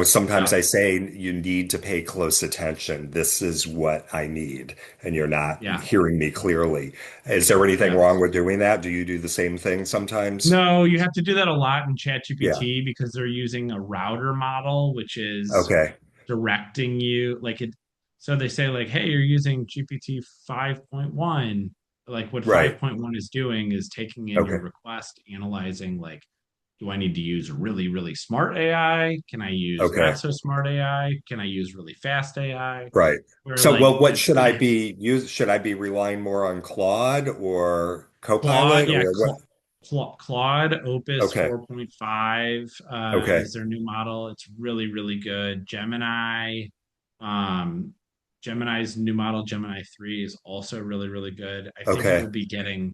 Sometimes yeah, I say you need to pay close attention. This is what I need, and you're not yeah, hearing me clearly. Is there anything yeah. wrong with doing that? Do you do the same thing sometimes? No, you have to do that a lot in Yeah. ChatGPT because they're using a router model, which is Okay. directing you like it. So they say like, hey, you're using GPT 5.1. Like what Right. 5.1 is doing is taking in your Okay. request, analyzing like, do I need to use really, really smart AI? Can I use not Okay. so smart AI? Can I use really fast AI? Right. Where So, like well, what it's should I gonna be use? Should I be relying more on Claude or Claude, Copilot yeah, or what? Claude Opus Okay. 4.5 Okay. is their new model. It's really, really good. Um, Gemini's new model, Gemini 3, is also really, really good. I think it will Okay. be getting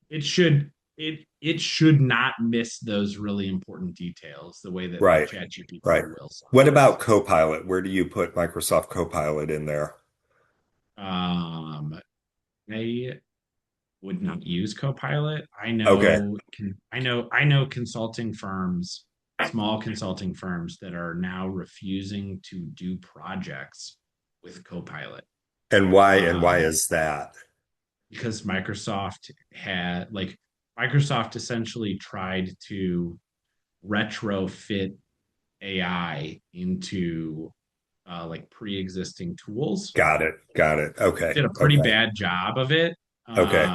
it should it should not miss those really important details the way that like Right. ChatGPT Right. will What sometimes. about Copilot? Where do you put Microsoft Copilot in there? Um, I would not use Copilot. Okay. I know consulting firms, small consulting firms that are now refusing to do projects with Copilot. And why Um, is that? because Microsoft essentially tried to retrofit AI into like pre-existing tools. Got it. Got it. Okay. Did a pretty Okay. bad job of it. Okay.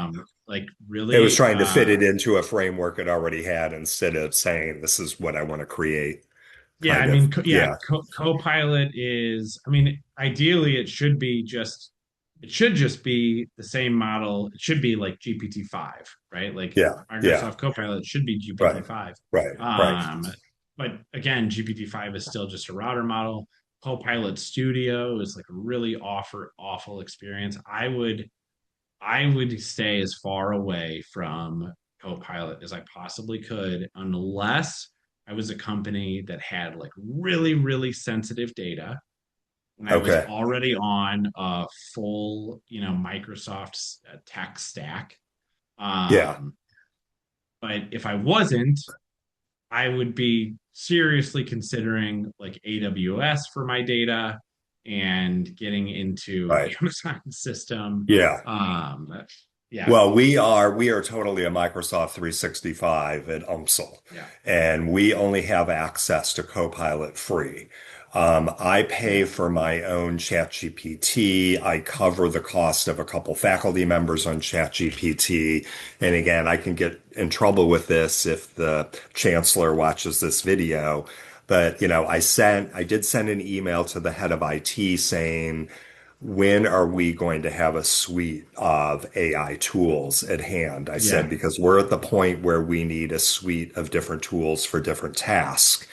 Like It was really, trying to fit it into a framework it already had instead of saying, this is what I want to create, yeah. I kind of. mean, Yeah. Copilot is. I mean, ideally, it should be just. it should just be the same model. It should be like GPT-5, right? Like Yeah. Yeah. Microsoft Copilot should be Right. GPT-5. Right. Right. Um, but again, GPT-5 is still just a router model. Copilot Studio is like a really awful experience. I would stay as far away from Copilot as I possibly could, unless I was a company that had like really sensitive data and I was Okay. already on a full, Microsoft tech stack. Yeah. Um, but if I wasn't, I would be seriously considering like AWS for my data and getting into Right. Amazon system. Yeah. Um, yeah, Well, we are totally a Microsoft 365 at UMSL, yeah, and we only have access to Copilot free. I pay yeah, for my own ChatGPT. I cover the cost of a couple faculty members on ChatGPT. And again, I can get in trouble with this if the chancellor watches this video. But, I did send an email to the head of IT saying, when are we going to have a suite of AI tools at hand? I said, yeah, because we're at the point where we need a suite of different tools for different tasks.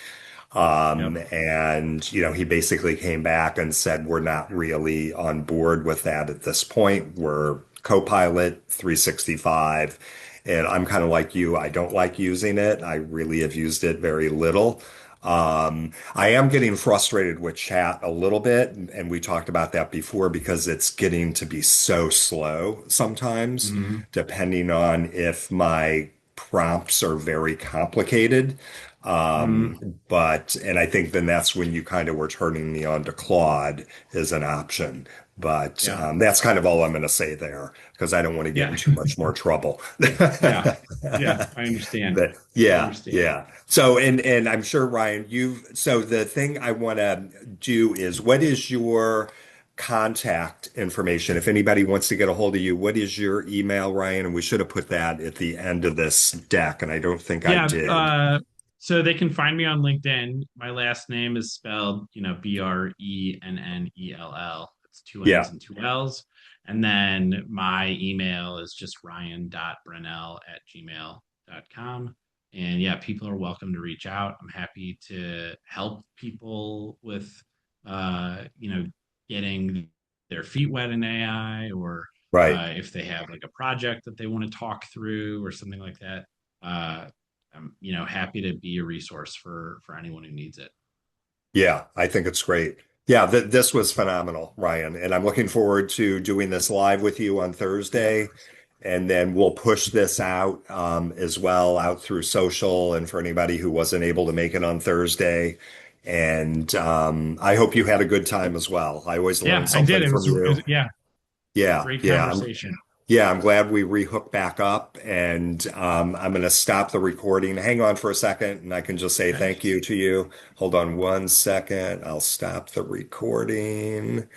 yep, And, he basically came back and said, we're not really on board with that at this point. We're Copilot 365. And I'm kind of like you. I don't like using it. I really have used it very little. I am getting frustrated with chat a little bit, and we talked about that before because it's getting to be so slow sometimes, hmm depending on if my prompts are very complicated. hmm And I think then that's when you kind of were turning me on to Claude as an option. But yeah, that's kind of all I'm going to say there because I don't want to get in yeah, too much more trouble. yeah, yeah. I understand. But I yeah, understand. yeah. So and I'm sure Ryan, so the thing I want to do is what is your contact information? If anybody wants to get a hold of you, what is your email, Ryan? And we should have put that at the end of this deck, and I don't think I Yeah, did. so they can find me on LinkedIn. My last name is spelled, Brennell. It's two N's Yeah, and two L's. And then my email is just ryan.brennell@gmail.com. And yeah, people are welcome to reach out. I'm happy to help people with, getting their feet wet in AI, or right. if they have like a project that they want to talk through or something like that. Uh, I'm, happy to be a resource for anyone who needs it. Yeah, I think it's great. Yeah, this was phenomenal, Ryan, and I'm looking forward to doing this live with you on Yeah. Thursday. And then we'll push this out as well out through social and for anybody who wasn't able to make it on Thursday. And I hope you had a good time as well. I always learn Yeah, I did. something It from was, you. yeah, Yeah, great yeah. conversation. Yeah, I'm glad we rehooked back up, and I'm going to stop the recording. Hang on for a second, and I can just say Okay. thank you to you. Hold on one second. I'll stop the recording.